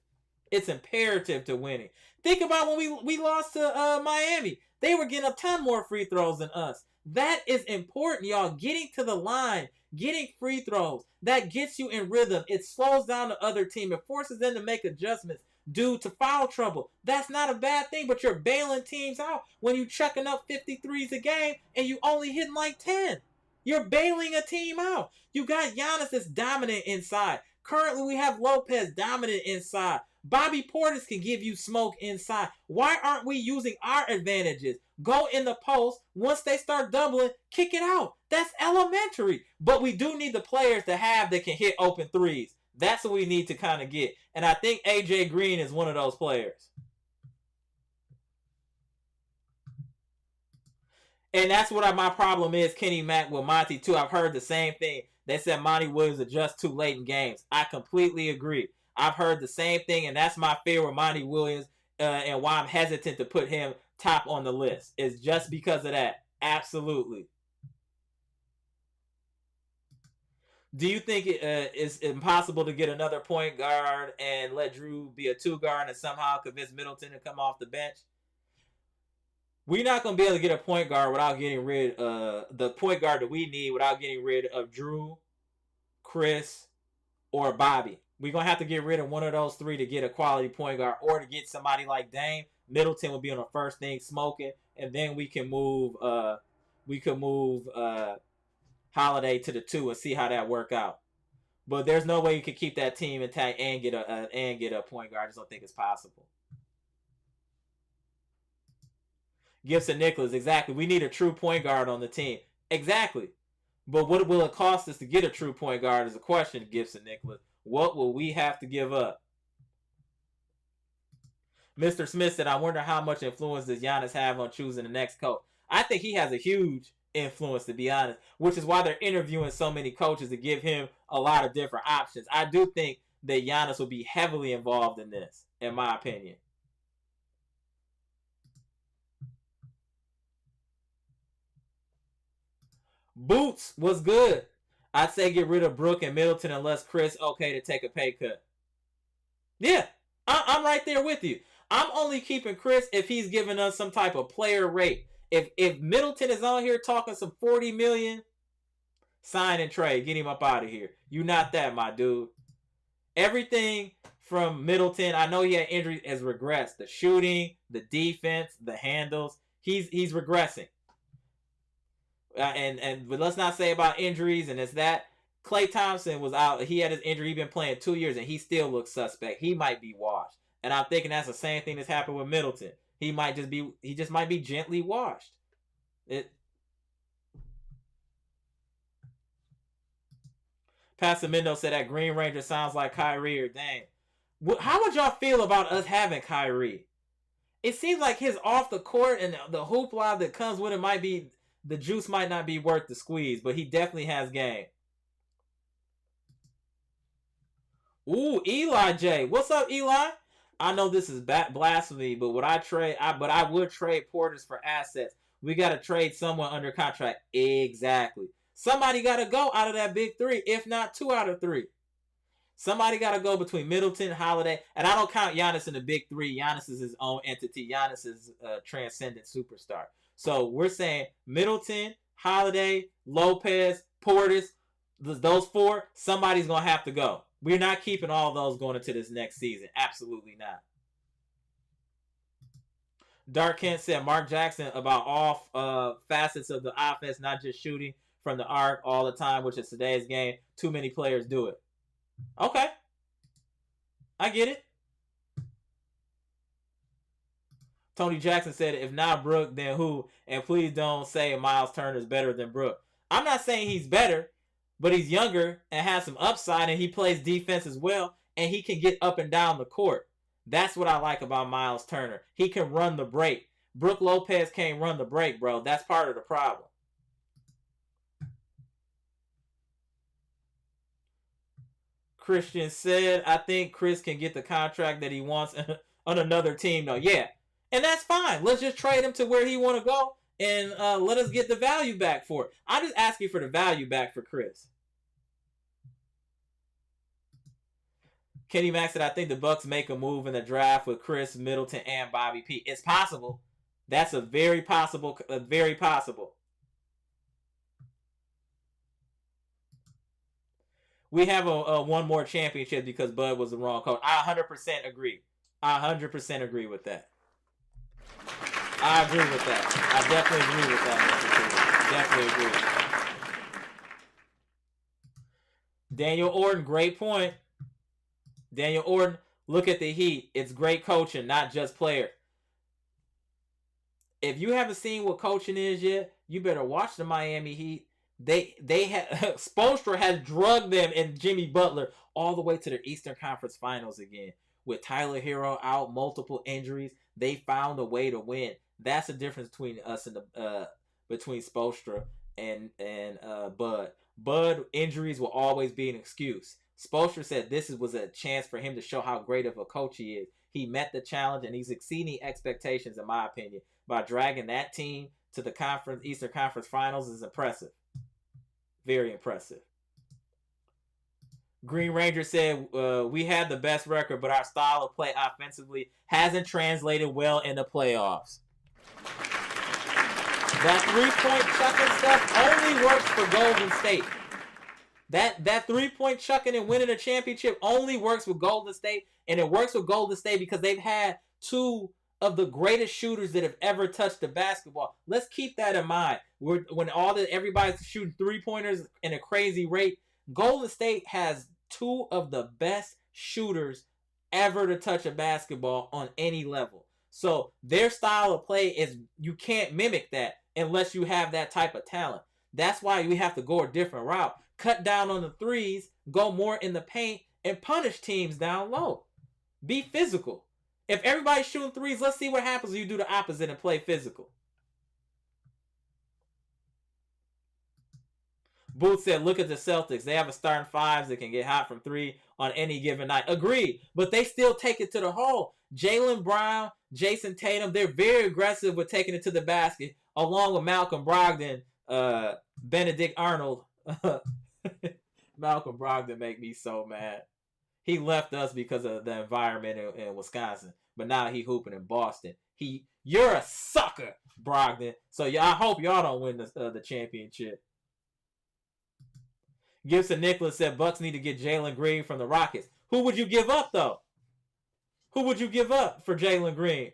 It's imperative to winning. Think about when we lost to Miami. They were getting a ton more free throws than us. That is important, y'all. Getting to the line, getting free throws, that gets you in rhythm. It slows down the other team. It forces them to make adjustments due to foul trouble. That's not a bad thing, but you're bailing teams out when you're chucking up 53s a game and you only hitting like 10. You're bailing a team out. You got Giannis that's dominant inside. Currently, we have Lopez dominant inside. Bobby Portis can give you smoke inside. Why aren't we using our advantages? Go in the post. Once they start doubling, kick it out. That's elementary. But we do need the players to have that can hit open threes. That's what we need to kind of get. And I think AJ Green is one of those players. And that's what my problem is, Kenny Mack with Monty, too. I've heard the same thing. They said Monty Williams adjusts too late in games. I completely agree. I've heard the same thing, and that's my fear with Monty Williams and why I'm hesitant to put him top on the list. It's just because of that. Absolutely. Do you think it's impossible to get another point guard and let Jrue be a 2 guard and somehow convince Middleton to come off the bench? We're not going to be able to get a point guard without getting rid of the point guard that we need without getting rid of Jrue, Khris, or Bobby. We're going to have to get rid of one of those three to get a quality point guard or to get somebody like Dame. Middleton will be on the first thing smoking, and then we can move Holiday to the 2 and see how that work out. But there's no way you can keep that team intact and get a point guard. I just don't think it's possible. Gibson Nicholas, exactly. We need a true point guard on the team. Exactly. But what will it cost us to get a true point guard is a question, Gibson Nicholas. What will we have to give up? Mr. Smith said, I wonder how much influence does Giannis have on choosing the next coach? I think he has a huge influence, to be honest, which is why they're interviewing so many coaches to give him a lot of different options. I do think that Giannis will be heavily involved in this, in my opinion. Boots was good. I'd say get rid of Brook and Middleton unless Khris okay to take a pay cut. Yeah, I'm right there with you. I'm only keeping Khris if he's giving us some type of player rate. If Middleton is on here talking some 40 million, sign and trade. Get him up out of here. You not that, my dude. Everything from Middleton, I know he had injuries, has regressed. The shooting, the defense, the handles. He's regressing. But let's not say about injuries and it's that. Klay Thompson was out. He had his injury. He's been playing 2 years and he still looks suspect. He might be washed. And I'm thinking that's the same thing that's happened with Middleton. He just might be gently washed. Pastor Mendo said that Green Ranger sounds like Kyrie or Dame. How would y'all feel about us having Kyrie? It seems like his off the court and the hoopla that comes with it might be, the juice might not be worth the squeeze, but he definitely has game. Ooh, Eli J. What's up, Eli? I know this is blasphemy, but I would trade Porters for assets. We got to trade someone under contract. Exactly. Somebody got to go out of that big three, if not 2 out of 3. Somebody got to go between Middleton, Holiday, and I don't count Giannis in the big three. Giannis is his own entity. Giannis is a transcendent superstar. So we're saying Middleton, Holiday, Lopez, Portis, those 4, somebody's going to have to go. We're not keeping all those going into this next season. Absolutely not. Dark Kent said Mark Jackson about all facets of the offense, not just shooting from the arc all the time, which is today's game. Too many players do it. Okay. I get it. Tony Jackson said, if not Brook, then who? And please don't say Miles Turner is better than Brook. I'm not saying he's better, but he's younger and has some upside, and he plays defense as well, and he can get up and down the court. That's what I like about Miles Turner. He can run the break. Brook Lopez can't run the break, bro. That's part of the problem. Christian said, I think Khris can get the contract that he wants on another team, though. Yeah, and that's fine. Let's just trade him to where he want to go, and let us get the value back for it. I'm just asking for the value back for Khris. Kenny Max said, I think the Bucks make a move in the draft with Khris, Middleton, and Bobby P. It's possible. That's a very possible. Very possible. We have a one more championship because Bud was the wrong coach. I 100% agree. I 100% agree with that. I agree with that. I definitely agree with that. Definitely agree. Daniel Orton, great point. Daniel Orton, look at the Heat. It's great coaching, not just player. If you haven't seen what coaching is yet, you better watch the Miami Heat. They had Spoelstra has drugged them and Jimmy Butler all the way to the Eastern Conference Finals again. With Tyler Hero out, multiple injuries, they found a way to win. That's the difference between us and between Spoelstra and Bud. Bud injuries will always be an excuse. Spoelstra said this was a chance for him to show how great of a coach he is. He met the challenge and he's exceeding expectations, in my opinion, by dragging that team to the Eastern Conference Finals is impressive. Very impressive. Green Ranger said, we had the best record, but our style of play offensively hasn't translated well in the playoffs. That three-point chucking stuff only works for Golden State. That three-point chucking and winning a championship only works with Golden State, and it works with Golden State because they've had 2 of the greatest shooters that have ever touched the basketball. Let's keep that in mind. When everybody's shooting three-pointers in a crazy rate, Golden State has 2 of the best shooters ever to touch a basketball on any level. So their style of play is, you can't mimic that unless you have that type of talent. That's why we have to go a different route. Cut down on the threes, go more in the paint, and punish teams down low. Be physical. If everybody's shooting threes, let's see what happens when you do the opposite and play physical. Booth said, look at the Celtics. They have a starting 5s that can get hot from 3 on any given night. Agreed, but they still take it to the hole. Jaylen Brown, Jayson Tatum, they're very aggressive with taking it to the basket, along with Malcolm Brogdon, Benedict Arnold. Malcolm Brogdon make me so mad. He left us because of the environment in Wisconsin, but now he hooping in Boston. You're a sucker, Brogdon. So I hope y'all don't win the championship. Gibson Nicholas said Bucks need to get Jalen Green from the Rockets. Who would you give up though? Who would you give up for Jalen Green?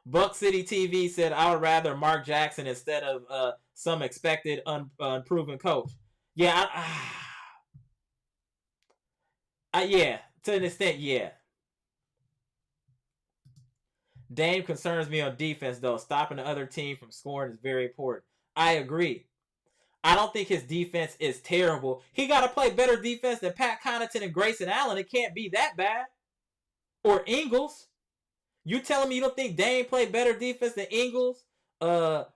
Buck City TV said I would rather Mark Jackson instead of some expected unproven coach. Yeah, yeah, to an extent, yeah. Dame concerns me on defense, though. Stopping the other team from scoring is very important. I agree. I don't think his defense is terrible. He got to play better defense than Pat Connaughton and Grayson Allen. It can't be that bad. Or Ingles. You telling me you don't think Dame played better defense than Ingles, Pat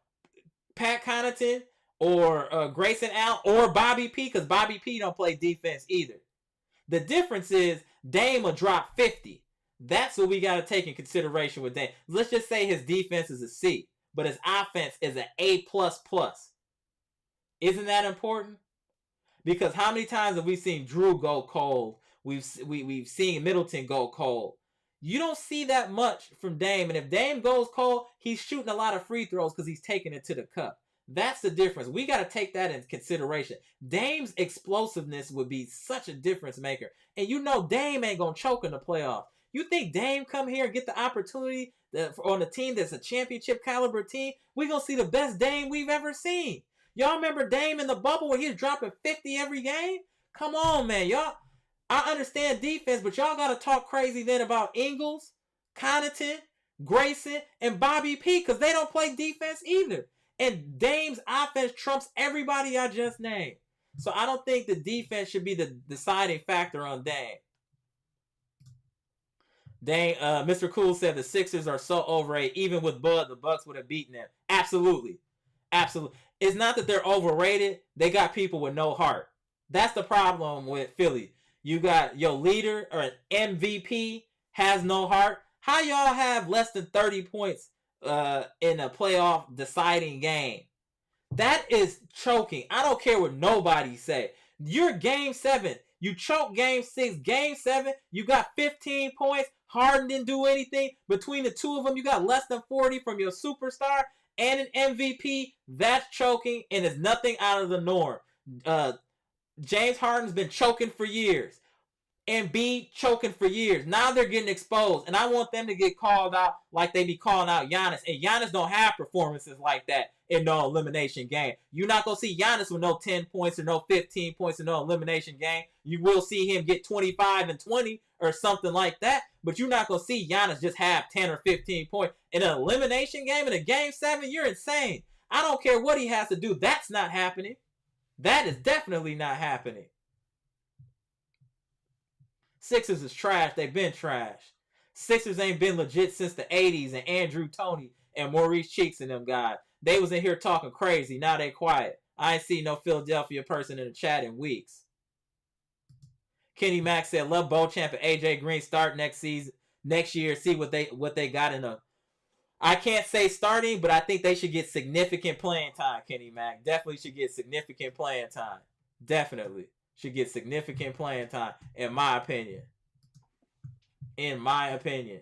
Connaughton, or Grayson Allen, or Bobby P? Because Bobby P don't play defense either. The difference is Dame will drop 50. That's what we got to take in consideration with Dame. Let's just say his defense is a C, but his offense is an A++. Isn't that important? Because how many times have we seen Jrue go cold? We've seen Middleton go cold. You don't see that much from Dame. And if Dame goes cold, he's shooting a lot of free throws because he's taking it to the cup. That's the difference. We got to take that into consideration. Dame's explosiveness would be such a difference maker. And you know Dame ain't going to choke in the playoffs. You think Dame come here and get the opportunity on a team that's a championship caliber team? We're going to see the best Dame we've ever seen. Y'all remember Dame in the bubble where he was dropping 50 every game? Come on, man. Y'all, I understand defense, but y'all got to talk crazy then about Ingles, Connaughton, Grayson, and Bobby P because they don't play defense either. And Dame's offense trumps everybody I just named. So I don't think the defense should be the deciding factor on Dame. Mr. Cool said the Sixers are so overrated. Even with Bud, the Bucks would have beaten them. Absolutely. Absolutely. It's not that they're overrated. They got people with no heart. That's the problem with Philly. You got your leader or an MVP has no heart. How y'all have less than 30 points in a playoff deciding game? That is choking. I don't care what nobody say. You're game 7. You choke game 6. Game 7, you got 15 points. Harden didn't do anything. Between the two of them, you got less than 40 from your superstar and an MVP. That's choking, and it's nothing out of the norm. James Harden's been choking for years. Embiid choking for years. Now they're getting exposed, and I want them to get called out like they be calling out Giannis. And Giannis don't have performances like that in no elimination game. You're not going to see Giannis with no 10 points or no 15 points in no elimination game. You will see him get 25 and 20 or something like that, but you're not going to see Giannis just have 10 or 15 points. In an elimination game, in a game 7, you're insane. I don't care what he has to do. That's not happening. That is definitely not happening. Sixers is trash. They've been trash. Sixers ain't been legit since the 80s and Andrew Toney and Maurice Cheeks and them guys. They was in here talking crazy. Now they quiet. I ain't seen no Philadelphia person in the chat in weeks. Kenny Mack said, love Beauchamp and AJ Green start next year. See what they got in a. I can't say starting, but I think they should get significant playing time, Kenny Mack. Definitely should get significant playing time. Definitely should get significant playing time, in my opinion. In my opinion.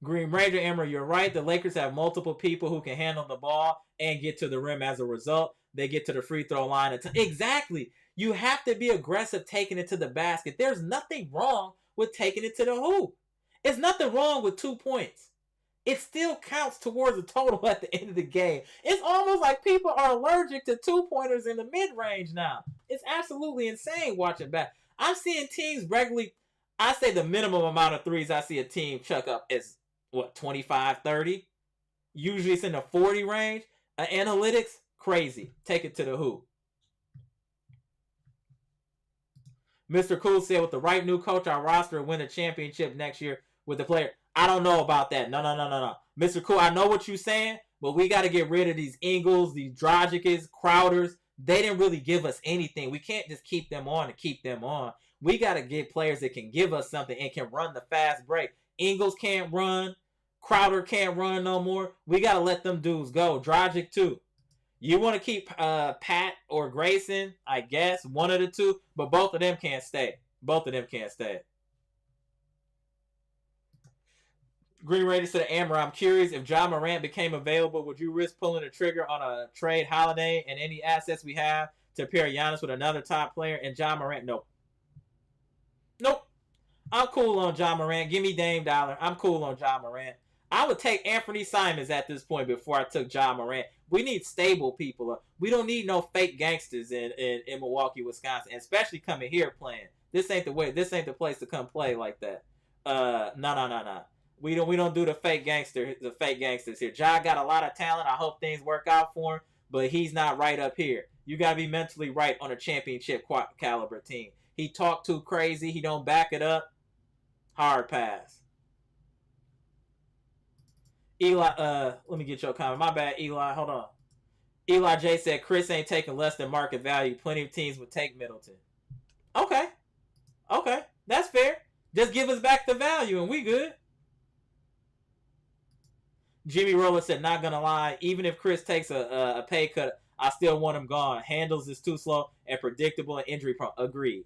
Green Ranger Amara, you're right. The Lakers have multiple people who can handle the ball and get to the rim. As a result, they get to the free throw line. Exactly. You have to be aggressive taking it to the basket. There's nothing wrong with taking it to the hoop. It's nothing wrong with 2 points. It still counts towards the total at the end of the game. It's almost like people are allergic to 2-pointers in the mid-range now. It's absolutely insane watching back. I'm seeing teams regularly. I say the minimum amount of threes I see a team chuck up is, 25, 30? Usually it's in the 40 range. Analytics, crazy. Take it to the hoop. Mr. Cool said, with the right new coach, our roster will win a championship next year with the player. I don't know about that. No. Mr. Cool, I know what you're saying, but we got to get rid of these Ingles, these Drogic's, Crowders. They didn't really give us anything. We can't just keep them on and keep them on. We got to get players that can give us something and can run the fast break. Ingles can't run. Crowder can't run no more. We got to let them dudes go. Dragic too. You want to keep Pat or Grayson, I guess, one of the two, but both of them can't stay. Both of them can't stay. Green Raiders said to Amara, I'm curious if Ja Morant became available, would you risk pulling the trigger on a trade Holiday and any assets we have to pair Giannis with another top player and Ja Morant? Nope. Nope. I'm cool on Ja Morant. Give me Dame Dollar. I'm cool on Ja Morant. I would take Anthony Simons at this point before I took Ja Morant. We need stable people. We don't need no fake gangsters in Milwaukee, Wisconsin, especially coming here playing. This ain't the way. This ain't the place to come play like that. No. We don't do the fake gangsters here. Ja got a lot of talent. I hope things work out for him, but he's not right up here. You got to be mentally right on a championship caliber team. He talked too crazy. He don't back it up. Hard pass. Eli, let me get your comment. My bad, Eli. Hold on. Eli J said Khris ain't taking less than market value. Plenty of teams would take Middleton. Okay. That's fair. Just give us back the value and we good. Jimmy Roller said, not gonna lie, even if Khris takes a pay cut, I still want him gone. Handles is too slow and predictable and injury prone. Agreed.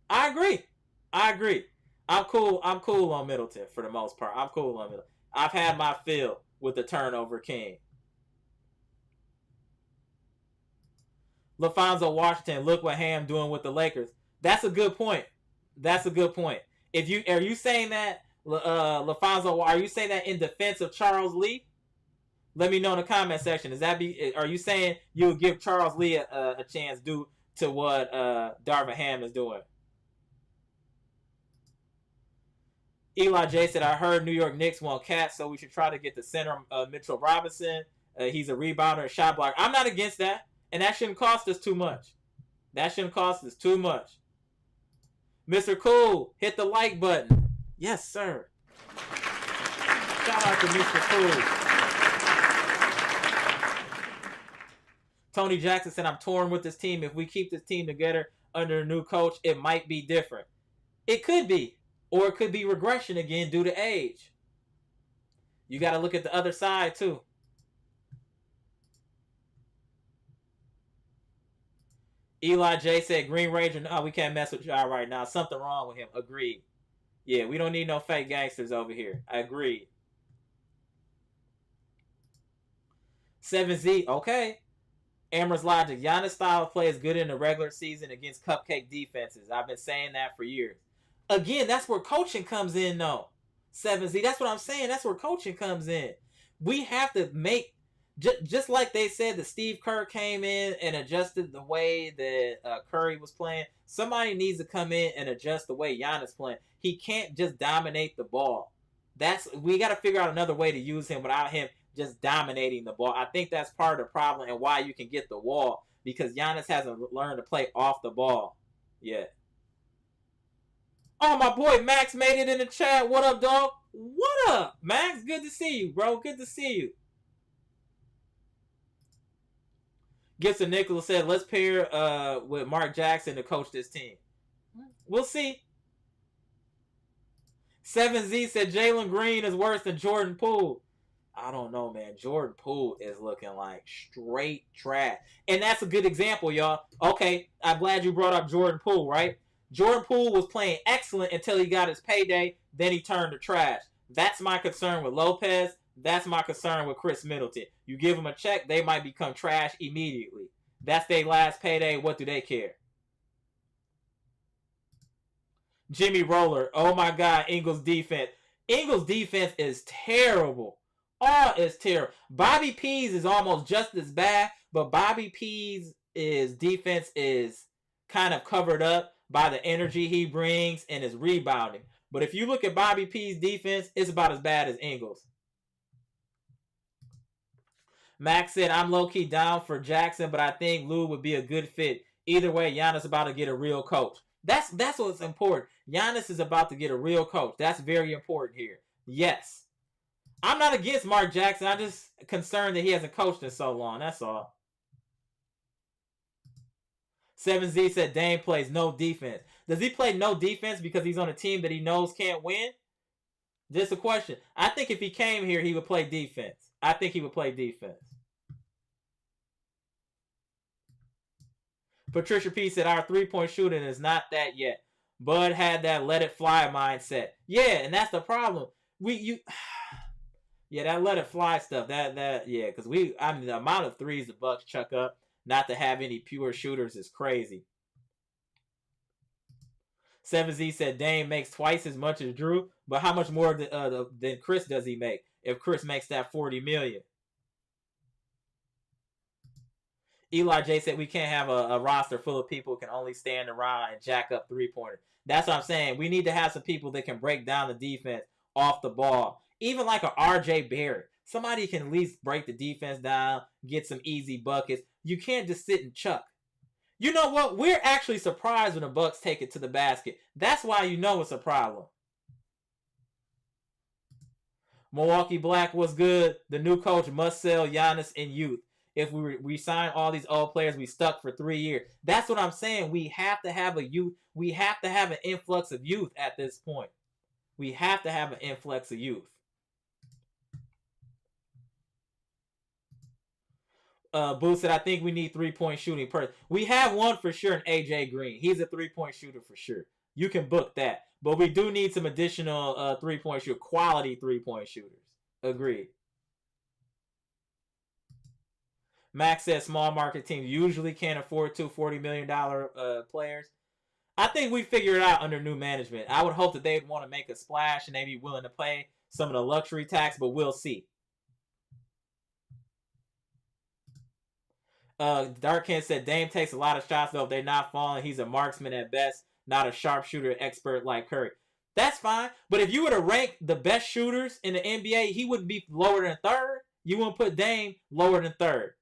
I agree. I'm cool on Middleton for the most part. I'm cool on Middleton. I've had my fill with the turnover king. LaFonso Washington, look what Ham doing with the Lakers. That's a good point. Are you saying that LaFonso, are you saying that in defense of Charles Lee? Let me know in the comment section. Are you saying you would give Charles Lee a chance due to what Darvin Ham is doing? Eli J said, I heard New York Knicks want Cat, so we should try to get the center Mitchell Robinson. He's a rebounder and shot blocker. I'm not against that, and that shouldn't cost us too much. Mr. Cool, hit the like button. Yes, sir. Shout out to Mr. Cool. Tony Jackson said, I'm torn with this team. If we keep this team together under a new coach, it might be different. It could be. Or it could be regression again due to age. You got to look at the other side, too. Eli J said, Green Ranger, no, we can't mess with y'all right now. Something wrong with him. Agreed. Yeah, we don't need no fake gangsters over here. I agree. 7Z, okay. Amara's logic. Giannis' style of play is good in the regular season against cupcake defenses. I've been saying that for years. Again, that's where coaching comes in, though. 7Z, that's what I'm saying. That's where coaching comes in. We have to make, just like they said that Steve Kerr came in and adjusted the way that Curry was playing, somebody needs to come in and adjust the way Giannis playing. He can't just dominate the ball. We got to figure out another way to use him without him just dominating the ball. I think that's part of the problem and why you can get the wall, because Giannis hasn't learned to play off the ball yet. Oh, my boy Max made it in the chat. What up, dog? What up, Max? Good to see you, bro. Good to see you. Gibson Nicholas said, let's pair with Mark Jackson to coach this team. We'll see. 7Z said Jalen Green is worse than Jordan Poole. I don't know, man. Jordan Poole is looking like straight trash. And that's a good example, y'all. Okay, I'm glad you brought up Jordan Poole, right? Jordan Poole was playing excellent until he got his payday. Then he turned to trash. That's my concern with Lopez. That's my concern with Khris Middleton. You give them a check, they might become trash immediately. That's their last payday. What do they care? Jimmy Roller. Oh, my God. Ingles' defense. Ingles' defense is terrible. Oh, it's terrible. Bobby P's is almost just as bad, but Bobby P's defense is kind of covered up by the energy he brings and his rebounding. But if you look at Bobby P's defense, it's about as bad as Ingles. Max said, I'm low-key down for Jackson, but I think Lou would be a good fit. Either way, Giannis about to get a real coach. That's what's important. Giannis is about to get a real coach. That's very important here. Yes. I'm not against Mark Jackson. I'm just concerned that he hasn't coached in so long. That's all. 7Z said Dame plays no defense. Does he play no defense because he's on a team that he knows can't win? Just a question. I think if he came here, he would play defense. I think he would play defense. Patricia P said our 3-point shooting is not that yet. Bud had that let it fly mindset. Yeah, and that's the problem. Yeah, that let it fly stuff. Yeah, because the amount of threes the Bucks chuck up, not to have any pure shooters, is crazy. 7Z said Dame makes twice as much as Jrue, but how much more than Khris does he make? If Khris makes that $40 million. Eli J said we can't have a roster full of people who can only stand around and jack up 3-pointers. That's what I'm saying. We need to have some people that can break down the defense off the ball. Even like a RJ Barrett. Somebody can at least break the defense down, get some easy buckets. You can't just sit and chuck. You know what? We're actually surprised when the Bucks take it to the basket. That's why you know it's a problem. Milwaukee Black was good. The new coach must sell Giannis in youth. If we sign all these old players, we stuck for 3 years. That's what I'm saying. We have to have a youth. We have to have an influx of youth at this point. We have to have an influx of youth. Boo said, I think we need 3-point shooting. We have one for sure in AJ Green. He's a 3-point shooter for sure. You can book that. But we do need some additional 3-point shooter, quality 3-point shooters. Agreed. Max says small market teams usually can't afford $40 million players. I think we figure it out under new management. I would hope that they'd want to make a splash and they'd be willing to pay some of the luxury tax, but we'll see. Darkhan said Dame takes a lot of shots, though if they're not falling. He's a marksman at best, not a sharpshooter expert like Curry. That's fine, but if you were to rank the best shooters in the NBA, he wouldn't be lower than third. You wouldn't put Dame lower than third.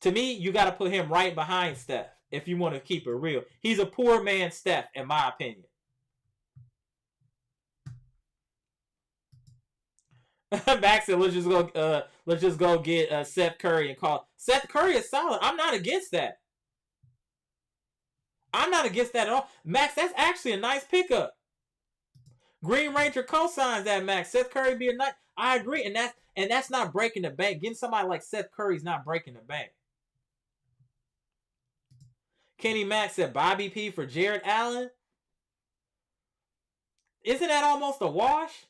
To me, you got to put him right behind Steph if you want to keep it real. He's a poor man Steph, in my opinion. Max said, let's just go get Seth Curry and call. Seth Curry is solid. I'm not against that. I'm not against that at all. Max, that's actually a nice pickup. Green Ranger co-signs that, Max. Seth Curry be a nice. I agree, and that's not breaking the bank. Getting somebody like Seth Curry's not breaking the bank. Kenny Max said Bobby P for Jared Allen. Isn't that almost a wash?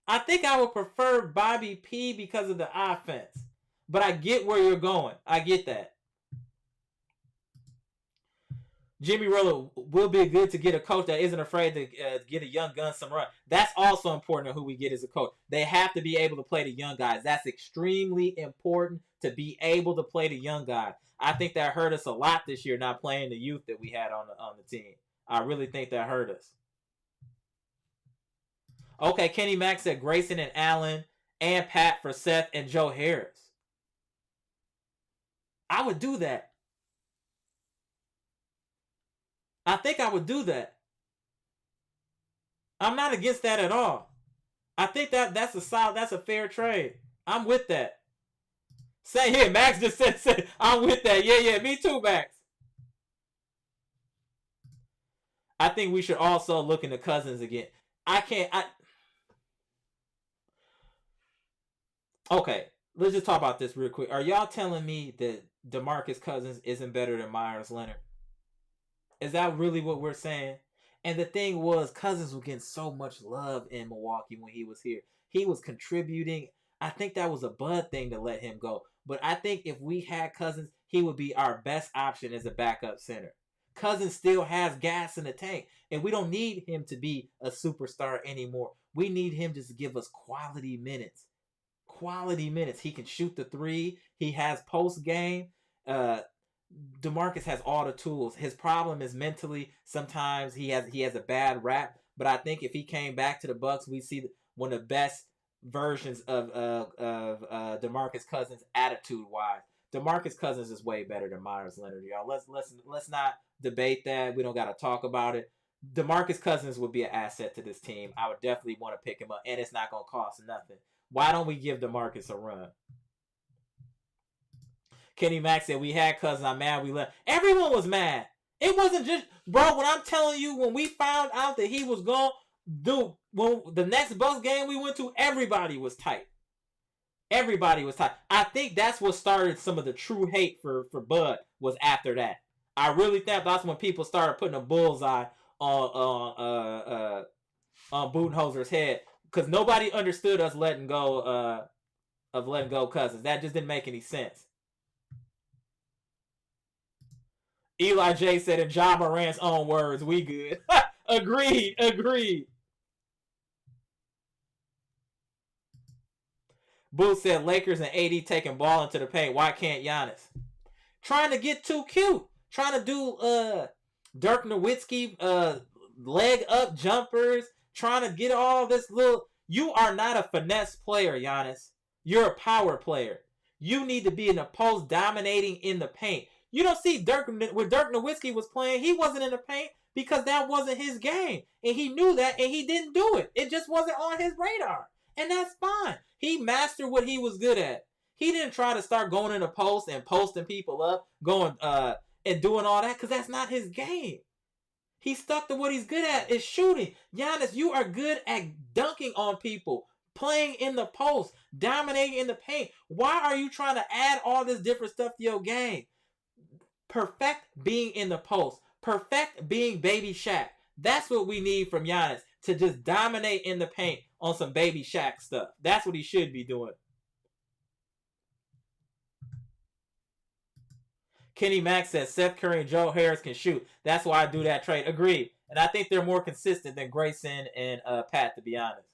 I think I would prefer Bobby P because of the offense. But I get where you're going. I get that. Jimmy Roller will be good to get a coach that isn't afraid to get a young gun some run. That's also important to who we get as a coach. They have to be able to play the young guys. That's extremely important, to be able to play the young guys. I think that hurt us a lot this year, not playing the youth that we had on the team. I really think that hurt us. Okay, Kenny Max said Grayson and Allen and Pat for Seth and Joe Harris. I would do that. I think I would do that. I'm not against that at all. I think that's a fair trade. I'm with that. Say here, Max just said I'm with that. Yeah, me too, Max. I think we should also look into Cousins again. Okay, let's just talk about this real quick. Are y'all telling me that DeMarcus Cousins isn't better than Myers Leonard? Is that really what we're saying? And the thing was, Cousins was getting so much love in Milwaukee when he was here. He was contributing. I think that was a Bud thing to let him go. But I think if we had Cousins, he would be our best option as a backup center. Cousins still has gas in the tank, and we don't need him to be a superstar anymore. We need him just to give us quality minutes. Quality minutes. He can shoot the three. He has post game. DeMarcus has all the tools. His problem is mentally. Sometimes he has a bad rap. But I think if he came back to the Bucks, we see one of the best versions of DeMarcus Cousins attitude wise. DeMarcus Cousins is way better than Myers Leonard, y'all. Let's not debate that. We don't got to talk about it. DeMarcus Cousins would be an asset to this team. I would definitely want to pick him up, and it's not going to cost nothing. Why don't we give DeMarcus a run? Kenny Max said, we had Cousins. I'm mad we left. Everyone was mad. It wasn't just, bro, when I'm telling you, when we found out that he was gone, Dude, when the next Bucks game we went to, everybody was tight. Everybody was tight. I think that's what started some of the true hate for Bud was after that. I really think that's when people started putting a bullseye on Budenholzer's head because nobody understood us letting go Cousins. That just didn't make any sense. Eli J said in Ja Morant's own words, we good. Agreed. Booth said Lakers and AD taking ball into the paint. Why can't Giannis? Trying to get too cute. Trying to do Dirk Nowitzki leg up jumpers. Trying to get all this little... You are not a finesse player, Giannis. You're a power player. You need to be in the post dominating in the paint. You don't see when Dirk Nowitzki was playing, he wasn't in the paint because that wasn't his game. And he knew that and he didn't do it. It just wasn't on his radar. And that's fine. He mastered what he was good at. He didn't try to start going in the post and posting people up, going and doing all that because that's not his game. He stuck to what he's good at, is shooting. Giannis, you are good at dunking on people, playing in the post, dominating in the paint. Why are you trying to add all this different stuff to your game? Perfect being in the post. Perfect being Baby Shaq. That's what we need from Giannis, to just dominate in the paint on some Baby Shaq stuff. That's what he should be doing. Kenny Mack says Seth Curry and Joe Harris can shoot. That's why I do that trade. Agreed. And I think they're more consistent than Grayson and Pat, to be honest.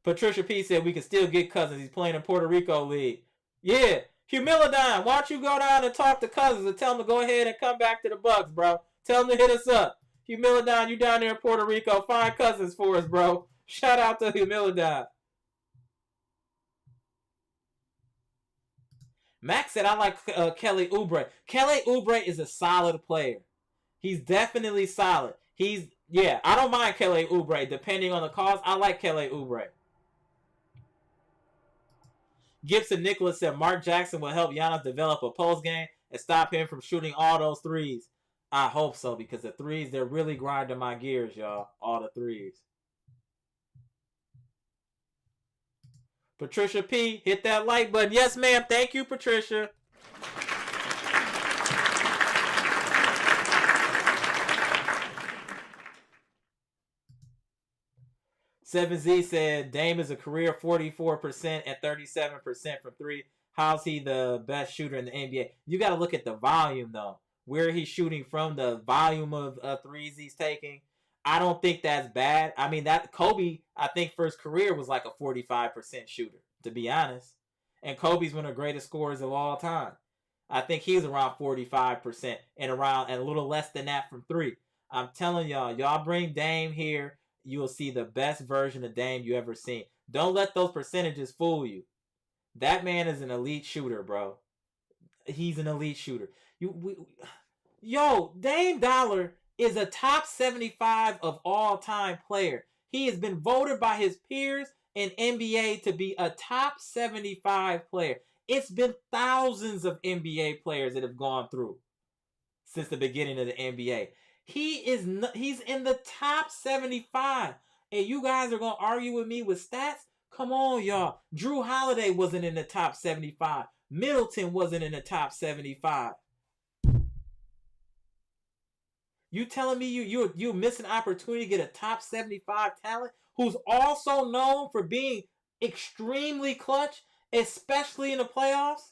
Patricia P said we can still get Cousins. He's playing in Puerto Rico League. Yeah. Humilidine, why don't you go down and talk to Cousins and tell him to go ahead and come back to the Bucks, bro. Tell him to hit us up. Humilidine, you down there in Puerto Rico. Find Cousins for us, bro. Shout out to Humilidine. Max said, I like Kelly Oubre. Kelly Oubre is a solid player. He's definitely solid. I don't mind Kelly Oubre depending on the cause. I like Kelly Oubre. Gibson Nicholas said Mark Jackson will help Giannis develop a post game and stop him from shooting all those threes. I hope so, because the threes, they're really grinding my gears, y'all. All the threes. Patricia P, hit that like button. Yes, ma'am. Thank you, Patricia. Seven Z said Dame is a career 44% and 37% from three. How's he the best shooter in the NBA? You got to look at the volume, though. Where he's shooting from, the volume of threes he's taking. I don't think that's bad. I mean, that Kobe, I think for his career was like a 45% shooter, to be honest. And Kobe's one of the greatest scorers of all time. I think he's around 45% and a little less than that from three. I'm telling y'all bring Dame here, you will see the best version of Dame you ever seen. Don't let those percentages fool you. That man is an elite shooter, bro. He's an elite shooter. Dame Dollar is a top 75 of all time player. He has been voted by his peers in NBA to be a top 75 player. It's been thousands of NBA players that have gone through since the beginning of the NBA. He's in the top 75. And you guys are going to argue with me with stats? Come on, y'all. Jrue Holiday wasn't in the top 75. Middleton wasn't in the top 75. You telling me you miss an opportunity to get a top 75 talent who's also known for being extremely clutch, especially in the playoffs?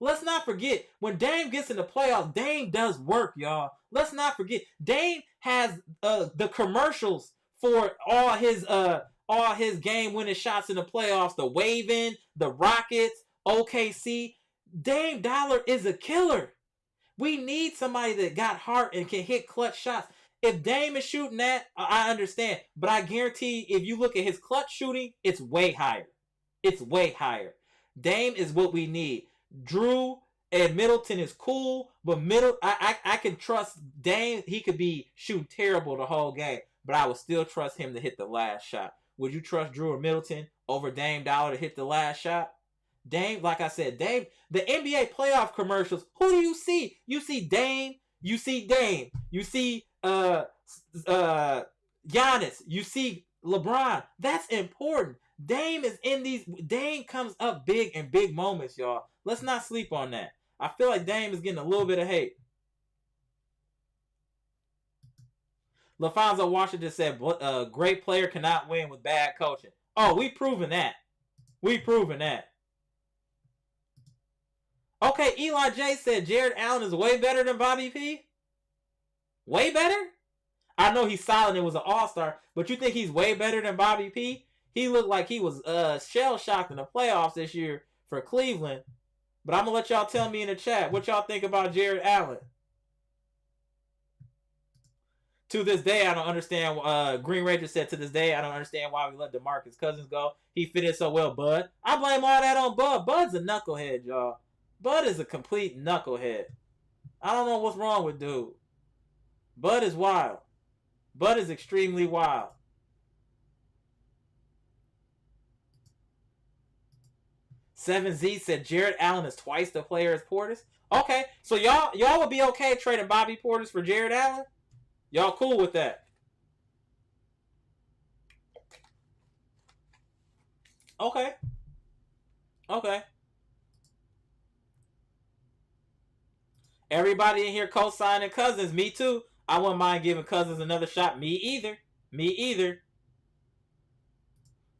Let's not forget, when Dame gets in the playoffs, Dame does work, y'all. Let's not forget, Dame has the commercials for all his game-winning shots in the playoffs, the waving, the Rockets, OKC. Dame Dollar is a killer. We need somebody that got heart and can hit clutch shots. If Dame is shooting that, I understand. But I guarantee if you look at his clutch shooting, it's way higher. It's way higher. Dame is what we need. Jrue and Middleton is cool, but I can trust Dame. He could be shooting terrible the whole game, but I would still trust him to hit the last shot. Would you trust Jrue or Middleton over Dame Dollar to hit the last shot? Dame, like I said, Dame, the NBA playoff commercials, who do you see? You see Dame, you see uh, uh, Giannis. You see LeBron. That's important. Dame is in these. Dame comes up big in big moments, y'all. Let's not sleep on that. I feel like Dame is getting a little bit of hate. LaFonso Washington said, great player cannot win with bad coaching. Oh, we proven that. We proven that. Okay, Eli J said Jared Allen is way better than Bobby P. Way better? I know he's solid and was an all-star, but you think he's way better than Bobby P? He looked like he was shell-shocked in the playoffs this year for Cleveland. But I'm going to let y'all tell me in the chat what y'all think about Jared Allen. To this day, I don't understand. Green Ranger said, to this day, I don't understand why we let DeMarcus Cousins go. He fit in so well, Bud. I blame all that on Bud. Bud's a knucklehead, y'all. Bud is a complete knucklehead. I don't know what's wrong with dude. Bud is wild. Bud is extremely wild. Seven Z said Jared Allen is twice the player as Portis. Okay, so y'all would be okay trading Bobby Portis for Jared Allen? Y'all cool with that? Okay. Okay. Everybody in here co-signing Cousins. Me too. I wouldn't mind giving Cousins another shot. Me either. Me either.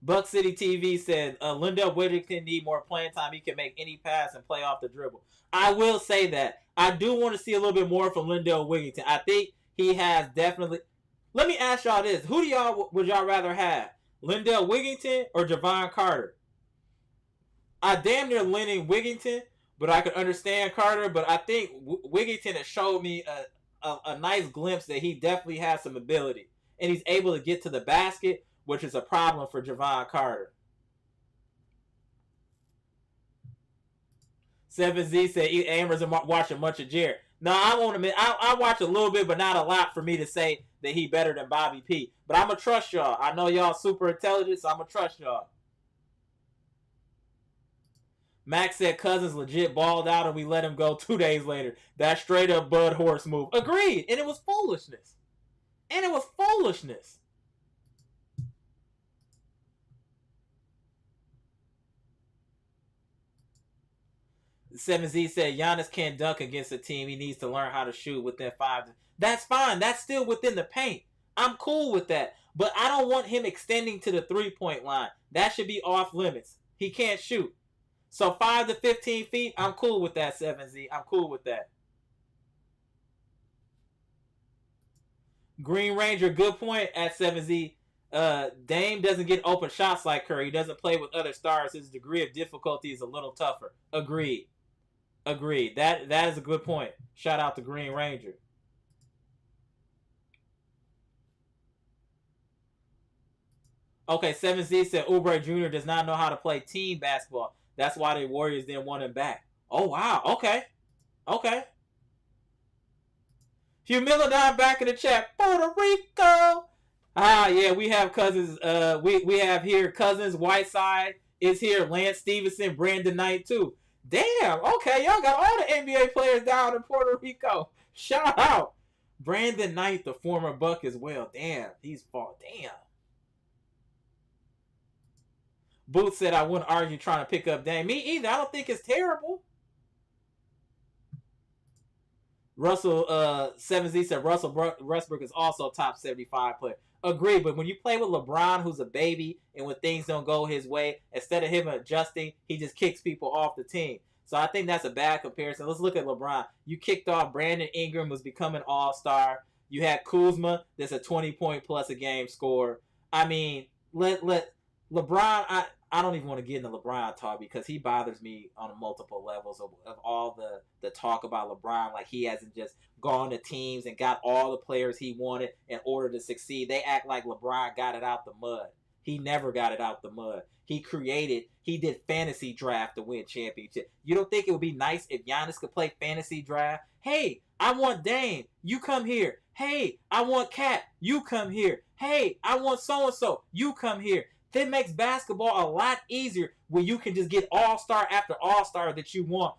Buck City TV said, Lindell Whittington need more playing time. He can make any pass and play off the dribble. I will say that. I do want to see a little bit more from Lindell Whittington. I think he has definitely. Let me ask y'all this: who would y'all rather have, Lindell Wigington or Javon Carter? I damn near leaning Wigington, but I could understand Carter. But I think Wigington has showed me a nice glimpse that he definitely has some ability, and he's able to get to the basket, which is a problem for Javon Carter. 7Z said Amers and watching much of Jared. No, I won't admit. I watch a little bit, but not a lot for me to say that he better than Bobby P. But I'm going to trust y'all. I know y'all super intelligent, so I'm going to trust y'all. Max said Cousins legit balled out and we let him go 2 days later. That straight up Bud Horse move. Agreed. And it was foolishness. And it was foolishness. Seven Z said Giannis can't dunk against a team. He needs to learn how to shoot within 5. That's fine. That's still within the paint. I'm cool with that. But I don't want him extending to the 3-point line. That should be off limits. He can't shoot. So 5 to 15 feet, I'm cool with that, 7Z. I'm cool with that. Green Ranger, good point at 7Z. Dame doesn't get open shots like Curry. He doesn't play with other stars. His degree of difficulty is a little tougher. Agreed. Agreed. That is a good point. Shout out to Green Ranger. Okay, 7Z said Oubre Jr. does not know how to play team basketball. That's why the Warriors didn't want him back. Oh, wow. Okay. Okay. Humilidon back in the chat. Puerto Rico. Ah, yeah, we have Cousins. We have here Cousins. Whiteside is here. Lance Stevenson, Brandon Knight, too. Damn. Okay, y'all got all the NBA players down in Puerto Rico. Shout out. Brandon Knight, the former Buck as well. Damn. He's fought. Damn. Booth said I wouldn't argue trying to pick up Dame. Me either. I don't think it's terrible. Russell 7Z said Russell Westbrook is also top 75 player. Agree, but when you play with LeBron, who's a baby, and when things don't go his way, instead of him adjusting, he just kicks people off the team. So I think that's a bad comparison. Let's look at LeBron. You kicked off Brandon Ingram, was becoming all-star. You had Kuzma, that's a 20-point plus a game scorer. I mean, let LeBron. I don't even want to get into LeBron talk because he bothers me on multiple levels of all the talk about LeBron. Like he hasn't just gone to teams and got all the players he wanted in order to succeed. They act like LeBron got it out the mud. He never got it out the mud. He did fantasy draft to win championship. You don't think it would be nice if Giannis could play fantasy draft? Hey, I want Dame. You come here. Hey, I want Cat. You come here. Hey, I want so-and-so. You come here. That makes basketball a lot easier when you can just get all-star after all-star that you want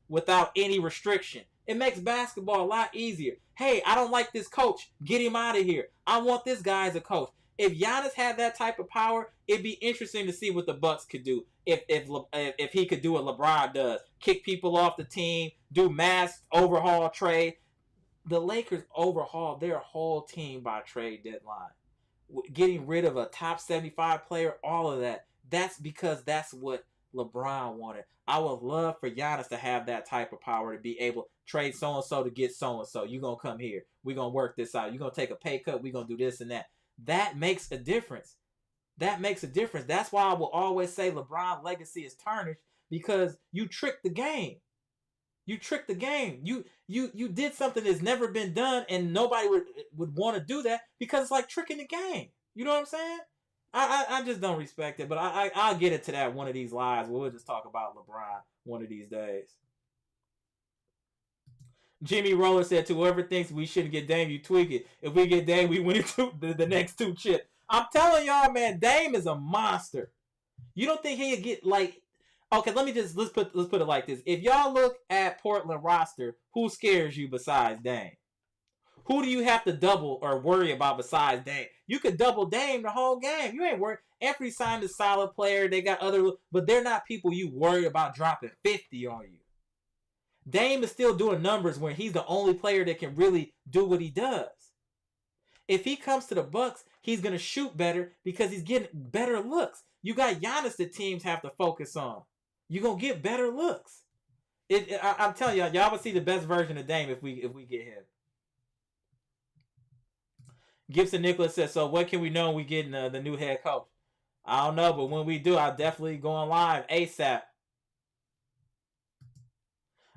without any restriction. It makes basketball a lot easier. Hey, I don't like this coach. Get him out of here. I want this guy as a coach. If Giannis had that type of power, it'd be interesting to see what the Bucks could do. If he could do what LeBron does, kick people off the team, do mass overhaul trade. The Lakers overhauled their whole team by trade deadline, getting rid of a top 75 player, all of that. That's because that's what LeBron wanted. I would love for Giannis to have that type of power to be able to trade so-and-so to get so-and-so. You're going to come here. We're going to work this out. You're going to take a pay cut. We're going to do this and that. That makes a difference. That makes a difference. That's why I will always say LeBron's legacy is tarnished, because you tricked the game. You tricked the game. You did something that's never been done, and nobody would want to do that because it's like tricking the game. You know what I'm saying? I just don't respect it, but I'll get into that one of these lives. We'll just talk about LeBron one of these days. Jimmy Roller said, to whoever thinks we shouldn't get Dame, you tweak it. If we get Dame, we win into the next two chips. I'm telling y'all, man, Dame is a monster. You don't think he'd get like... Okay, let's put it like this. If y'all look at Portland roster, who scares you besides Dame? Who do you have to double or worry about besides Dame? You could double Dame the whole game. You ain't worried. Every signed a solid player. They got other, but they're not people you worry about dropping 50 on you. Dame is still doing numbers when he's the only player that can really do what he does. If he comes to the Bucks, he's gonna shoot better because he's getting better looks. You got Giannis that teams have to focus on. You're going to get better looks. I'm telling y'all will see the best version of Dame if we get him. Gibson Nicholas says, so what can we know when we get the new head coach? I don't know, but when we do, I'll definitely go on live ASAP.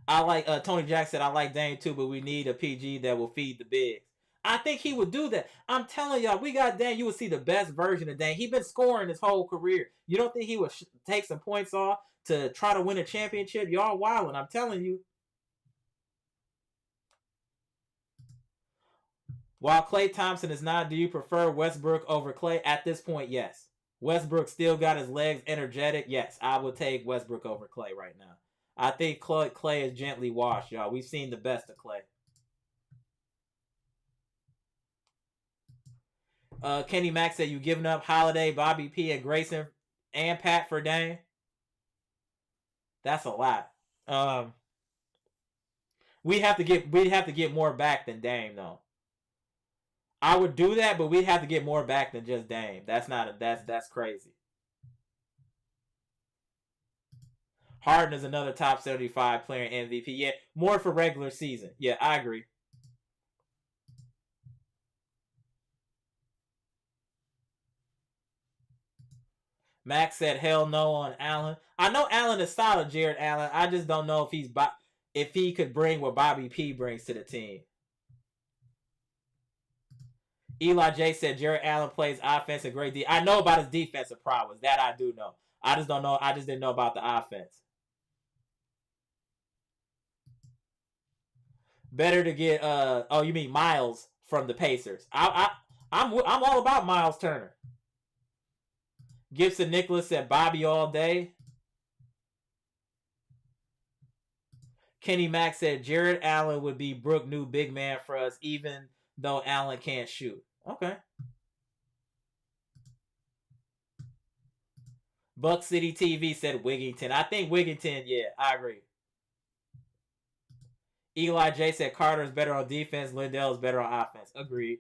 I like, Tony Jack said, I like Dame too, but we need a PG that will feed the bigs. I think he would do that. I'm telling y'all, we got Dame. You will see the best version of Dame. He's been scoring his whole career. You don't think he would take some points off to try to win a championship? Y'all wildin', I'm telling you. While Klay Thompson is not, do you prefer Westbrook over Klay? At this point, yes. Westbrook still got his legs energetic. Yes, I would take Westbrook over Klay right now. I think Klay is gently washed, y'all. We've seen the best of Klay. Kenny Mack said, you giving up Holiday, Bobby P, and Grayson and Pat for Dame? That's a lot. We'd have to get more back than Dame, though. I would do that, but we'd have to get more back than just Dame. That's crazy. Harden is another top 75 player in MVP. Yeah, more for regular season. Yeah, I agree. Max said, hell no on Allen. I know Allen is solid, Jared Allen. I just don't know if he could bring what Bobby P brings to the team. Eli J said, Jared Allen plays offense a great deal. I know about his defensive prowess. That I do know. I just don't know. I just didn't know about the offense. Better to get oh, you mean Miles from the Pacers. I'm all about Miles Turner. Gibson Nicholas said Bobby all day. Kenny Mack said Jared Allen would be Brook new big man for us, even though Allen can't shoot. Okay. Buck City TV said Wigginton. I think Wigginton, yeah, I agree. Eli J said Carter is better on defense. Lindell is better on offense. Agreed.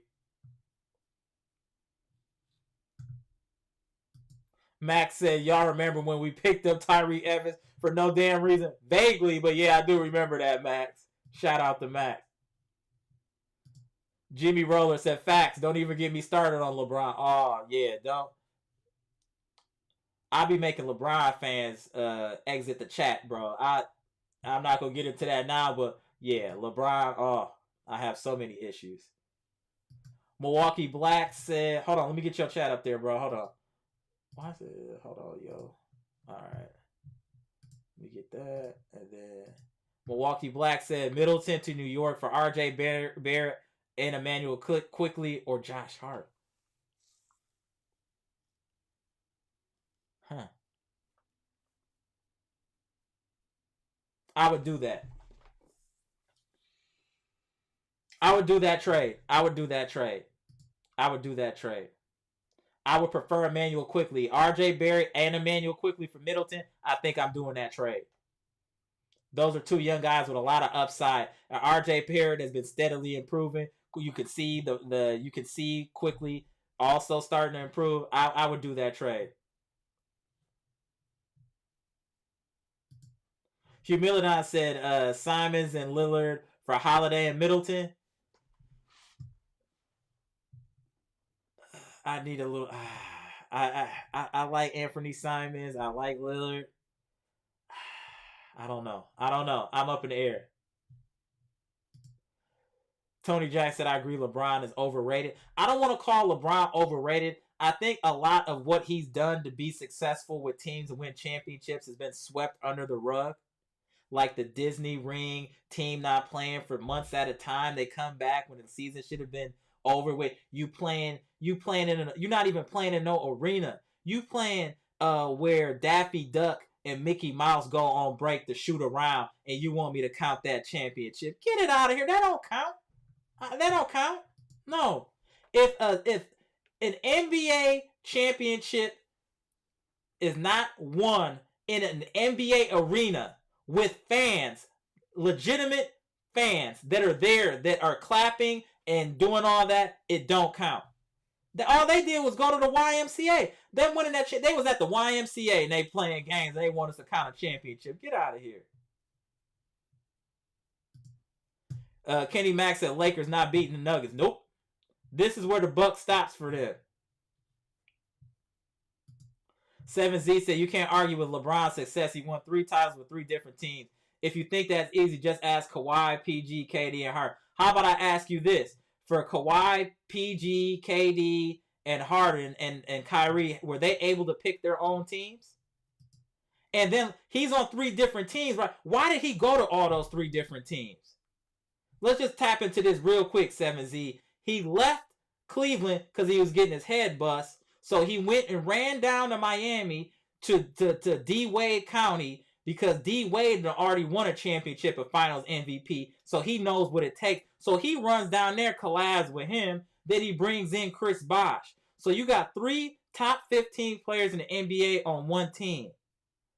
Max said, y'all remember when we picked up Tyree Evans for no damn reason? Vaguely, but yeah, I do remember that, Max. Shout out to Max. Jimmy Roller said, facts. Don't even get me started on LeBron. Oh, yeah, don't. I'll be making LeBron fans exit the chat, bro. I'm not going to get into that now, but yeah, LeBron, oh, I have so many issues. Milwaukee Black said, hold on, let me get your chat up there, bro. Hold on. Why is it? Hold on, yo. All right. Let me get that. And then Milwaukee Black said Middleton to New York for RJ Barrett and Emmanuel Quickly or Josh Hart. Huh. I would do that. I would do that trade. I would do that trade. I would do that trade. I would prefer Emmanuel Quickly. RJ Barrett and Emmanuel Quickly for Middleton. I think I'm doing that trade. Those are two young guys with a lot of upside. RJ Barrett has been steadily improving. You can see you can see Quickly also starting to improve. I would do that trade. Hugh Milladon said Simons and Lillard for Holiday and Middleton. I need a little. I like Anthony Simons. I like Lillard. I don't know. I'm up in the air. Tony Jack said, I agree LeBron is overrated. I don't want to call LeBron overrated. I think a lot of what he's done to be successful with teams and win championships has been swept under the rug. Like the Disney ring, team not playing for months at a time. They come back when the season should have been over with. You're not even playing in no arena. You playing where Daffy Duck and Mickey Mouse go on break to shoot around, and you want me to count that championship? Get it out of here. That don't count. That don't count. No. If an NBA championship is not won in an NBA arena with fans, legitimate fans that are there, that are clapping and doing all that, it don't count. All they did was go to the YMCA. Them winning that shit. They was at the YMCA and they playing games. They want us to count a championship. Get out of here. Kenny Mack said Lakers not beating the Nuggets. Nope. This is where the buck stops for them. 7Z said you can't argue with LeBron's success. He won 3 titles with 3 different teams. If you think that's easy, just ask Kawhi, PG, KD, and Harden. How about I ask you this? For Kawhi, PG, KD, and Harden, and Kyrie, were they able to pick their own teams? And then he's on 3 different teams, right? Why did he go to all those 3 different teams? Let's just tap into this real quick, 7Z. He left Cleveland because he was getting his head bust. So he went and ran down to Miami to D-Wade County because D-Wade already won a championship of Finals MVP. So he knows what it takes. So he runs down there, collabs with him. Then he brings in Chris Bosh. So you got 3 top 15 players in the NBA on one team.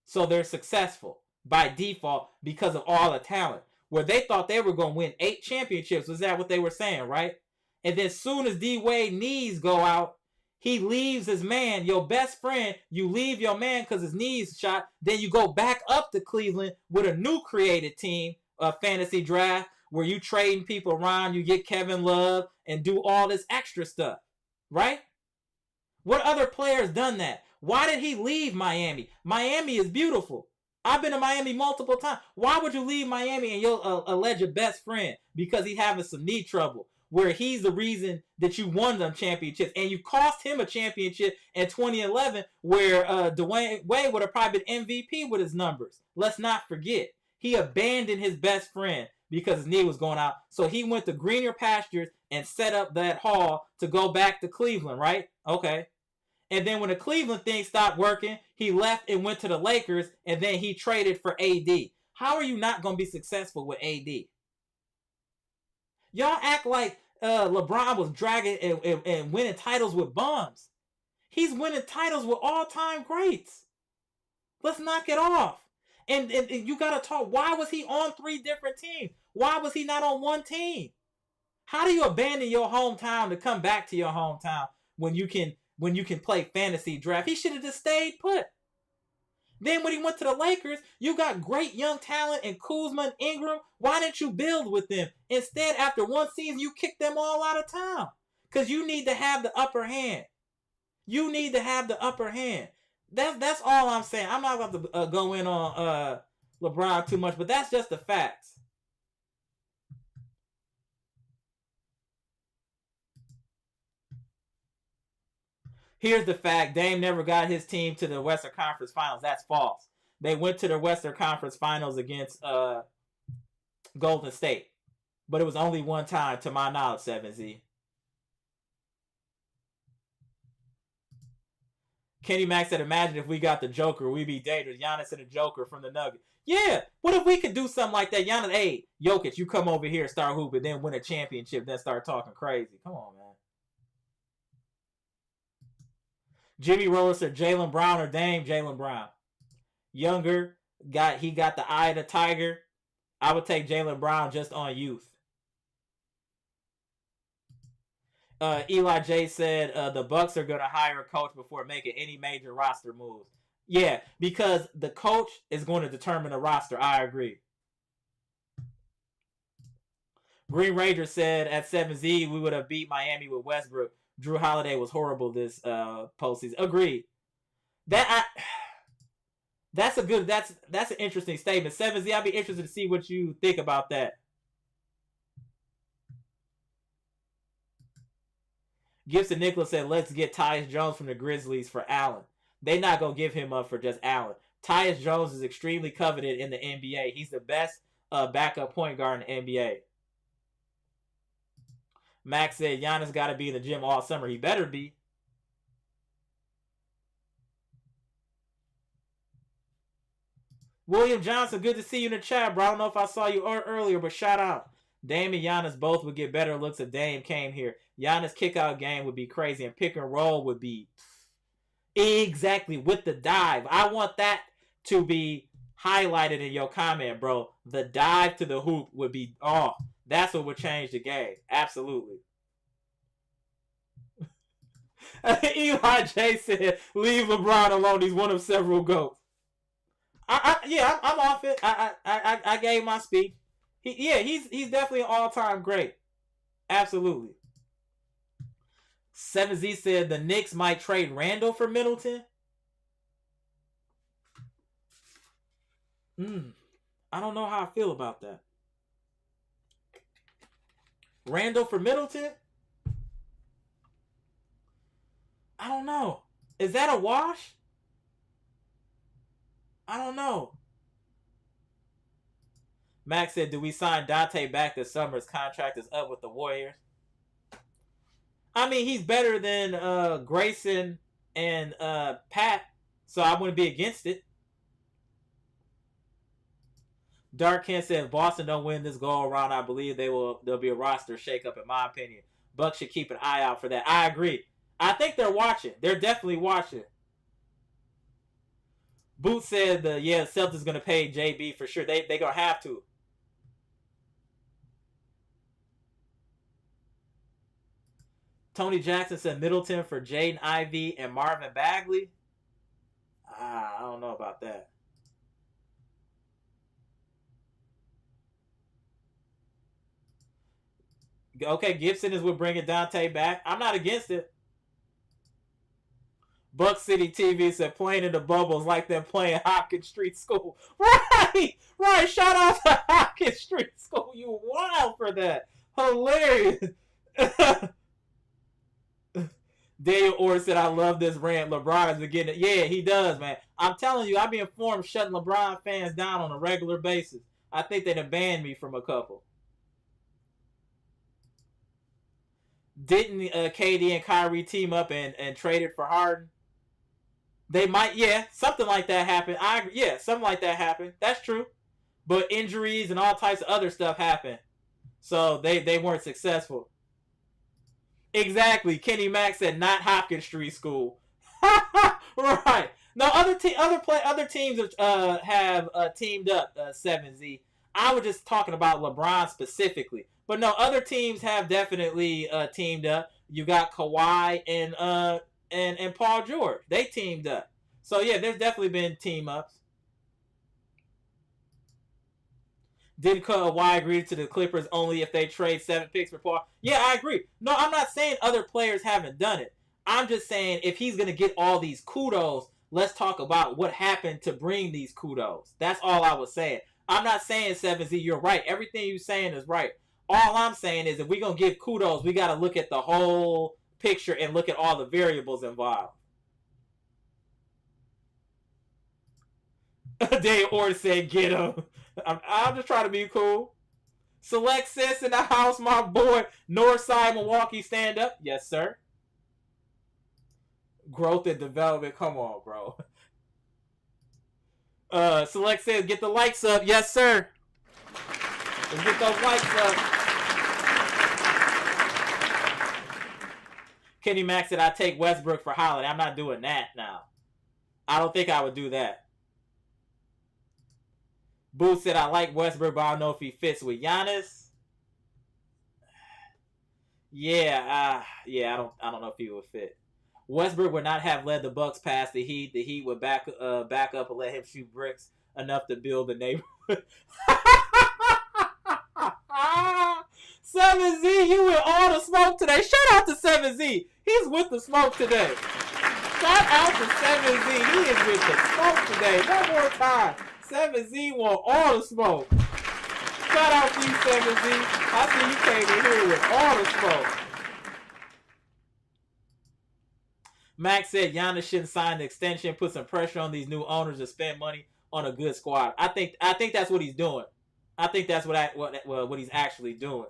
So they're successful by default because of all the talent. Where they thought they were going to win 8 championships. Was that what they were saying, right? And then as soon as D-Wade knees go out, he leaves his man, your best friend. You leave your man because his knees shot. Then you go back up to Cleveland with a new created team, a fantasy draft, where you trading people around. You get Kevin Love and do all this extra stuff, right? What other players done that? Why did he leave Miami? Miami is beautiful. I've been to Miami multiple times. Why would you leave Miami and your alleged best friend? Because he's having some knee trouble. Where he's the reason that you won them championships. And you cost him a championship in 2011 where Dwayne Wade would have probably been MVP with his numbers. Let's not forget. He abandoned his best friend because his knee was going out. So he went to greener pastures and set up that hall to go back to Cleveland, right? Okay. And then when the Cleveland thing stopped working, he left and went to the Lakers, and then he traded for AD. How are you not going to be successful with AD? Y'all act like LeBron was dragging and winning titles with bums. He's winning titles with all-time greats. Let's knock it off. And you got to talk, why was he on 3 different teams? Why was he not on one team? How do you abandon your hometown to come back to your hometown when you can play fantasy draft? He should have just stayed put. Then when he went to the Lakers, you got great young talent in Kuzma and Ingram. Why didn't you build with them? Instead, after one season, you kicked them all out of town. Because you need to have the upper hand. You need to have the upper hand. That's all I'm saying. I'm not about to go in on LeBron too much, but that's just the facts. Here's the fact. Dame never got his team to the Western Conference Finals. That's false. They went to the Western Conference Finals against Golden State. But it was only one time, to my knowledge, 7Z. Kenny Mack said, imagine if we got the Joker, we'd be dangerous. Giannis and the Joker from the Nuggets. Yeah, what if we could do something like that? Giannis, hey, Jokic, you come over here, start hooping, then win a championship, then start talking crazy. Come on, man. Jimmy Roller said, Jaylen Brown or Dame? Jaylen Brown. Younger, he got the eye of the tiger. I would take Jaylen Brown just on youth. Eli J said the Bucks are going to hire a coach before making any major roster moves. Yeah, because the coach is going to determine the roster. I agree. Green Ranger said at 7Z we would have beat Miami with Westbrook. Jrue Holiday was horrible this postseason. Agreed. That's an interesting statement. 7Z, I'd be interested to see what you think about that. Gibson Nicholas said, let's get Tyus Jones from the Grizzlies for Allen. They're not going to give him up for just Allen. Tyus Jones is extremely coveted in the NBA. He's the best backup point guard in the NBA. Max said, Giannis got to be in the gym all summer. He better be. William Johnson, good to see you in the chat, bro. I don't know if I saw you earlier, but shout out. Dame and Giannis both would get better looks if Dame came here. Giannis' kick-out game would be crazy, and pick and roll would be exactly with the dive. I want that to be highlighted in your comment, bro. The dive to the hoop would be, that's what would change the game. Absolutely. Eli J said, leave LeBron alone. He's one of several GOATs. I'm off it. I gave my speech. He's definitely an all-time great. Absolutely. 7Z said the Knicks might trade Randall for Middleton. I don't know how I feel about that. Randall for Middleton? I don't know. Is that a wash? I don't know. Max said, do we sign Dante back this summer? His contract is up with the Warriors. I mean, he's better than Grayson and Pat, so I wouldn't be against it. Dark Ken said, if Boston don't win this go around, I believe there'll be a roster shakeup, in my opinion. Bucks should keep an eye out for that. I agree. I think they're watching. They're definitely watching. Boots said, Celtics going to pay JB for sure. They going to have to. Tony Jackson said Middleton for Jaden Ivey and Marvin Bagley. I don't know about that. Okay, Gibson is what bringing Dante back. I'm not against it. Buck City TV said playing in the bubbles like they're playing Hopkins Street School. Right. Shout out to Hopkins Street School. You wild for that. Hilarious. Daniel Orr said, I love this rant. LeBron is beginning. Yeah, he does, man. I'm telling you, I've been informed shutting LeBron fans down on a regular basis. I think they'd have banned me from a couple. Didn't KD and Kyrie team up and traded for Harden? They might, something like that happened. Something like that happened. That's true. But injuries and all types of other stuff happened. So they weren't successful. Exactly. Kenny Mack said not Hopkins Street School. Right. No, other teams have teamed up, 7Z. I was just talking about LeBron specifically. But no, other teams have definitely teamed up. You got Kawhi and Paul George. They teamed up. So yeah, there's definitely been team ups. Did Kawhi agree to the Clippers only if they trade 7 picks for Paul? Yeah, I agree. No, I'm not saying other players haven't done it. I'm just saying if he's going to get all these kudos, let's talk about what happened to bring these kudos. That's all I was saying. I'm not saying 7Z, you're right. Everything you're saying is right. All I'm saying is if we're going to give kudos, we got to look at the whole picture and look at all the variables involved. Dave Orr said, get him. I'm just trying to be cool. Select Sis in the house, my boy. Northside, Milwaukee, stand up. Yes, sir. Growth and development. Come on, bro. Select says, get the likes up. Yes, sir. Let's get those likes up. Kenny Mack said, I take Westbrook for Holiday. I'm not doing that now. I don't think I would do that. Boo said, I like Westbrook, but I don't know if he fits with Giannis. Yeah, I don't know if he would fit. Westbrook would not have led the Bucks past the Heat. The Heat would back up and let him shoot bricks enough to build the neighborhood. 7Z, you with all the smoke today. Shout out to 7Z. He's with the smoke today. Shout out to 7Z. He is with the smoke today. One more time. 7Z want all the smoke. Shout out to you, 7Z. I see you came in here with all the smoke. Max said Giannis shouldn't sign the extension, put some pressure on these new owners to spend money on a good squad. I think that's what he's doing. I think that's what he's actually doing.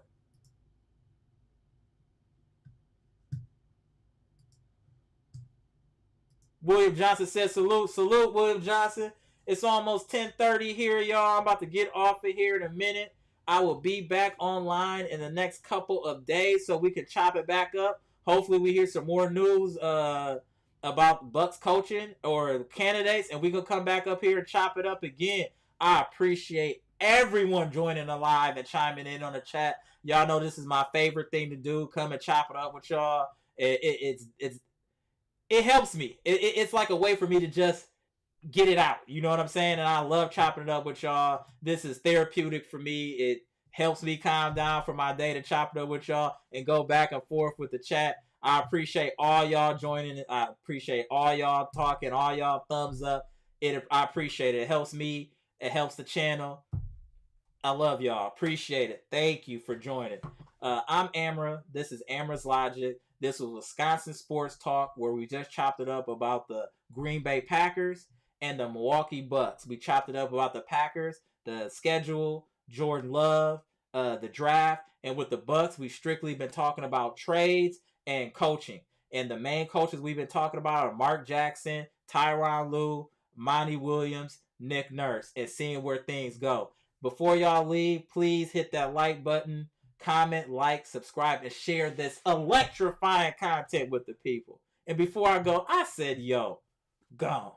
William Johnson says, salute, William Johnson. It's almost 10:30 here, y'all. I'm about to get off of here in a minute. I will be back online in the next couple of days so we can chop it back up. Hopefully we hear some more news about Bucks coaching or candidates, and we can come back up here and chop it up again. I appreciate everyone joining the live and chiming in on the chat. Y'all know this is my favorite thing to do. Come and chop it up with y'all. It helps me. It's like a way for me to just get it out. You know what I'm saying? And I love chopping it up with y'all. This is therapeutic for me. It helps me calm down for my day to chop it up with y'all and go back and forth with the chat. I appreciate all y'all joining. I appreciate all y'all talking, all y'all thumbs up. I appreciate it. It helps me. It helps the channel. I love y'all. Appreciate it. Thank you for joining. I'm Amara. This is Amara's Logic. This was Wisconsin Sports Talk, where we just chopped it up about the Green Bay Packers and the Milwaukee Bucks. We chopped it up about the Packers, the schedule, Jordan Love, the draft, and with the Bucks, we've strictly been talking about trades and coaching. And the main coaches we've been talking about are Mark Jackson, Tyronn Lue, Monty Williams, Nick Nurse, and seeing where things go. Before y'all leave, please hit that like button, comment, like, subscribe, and share this electrifying content with the people. And before I go, I said, yo, gone.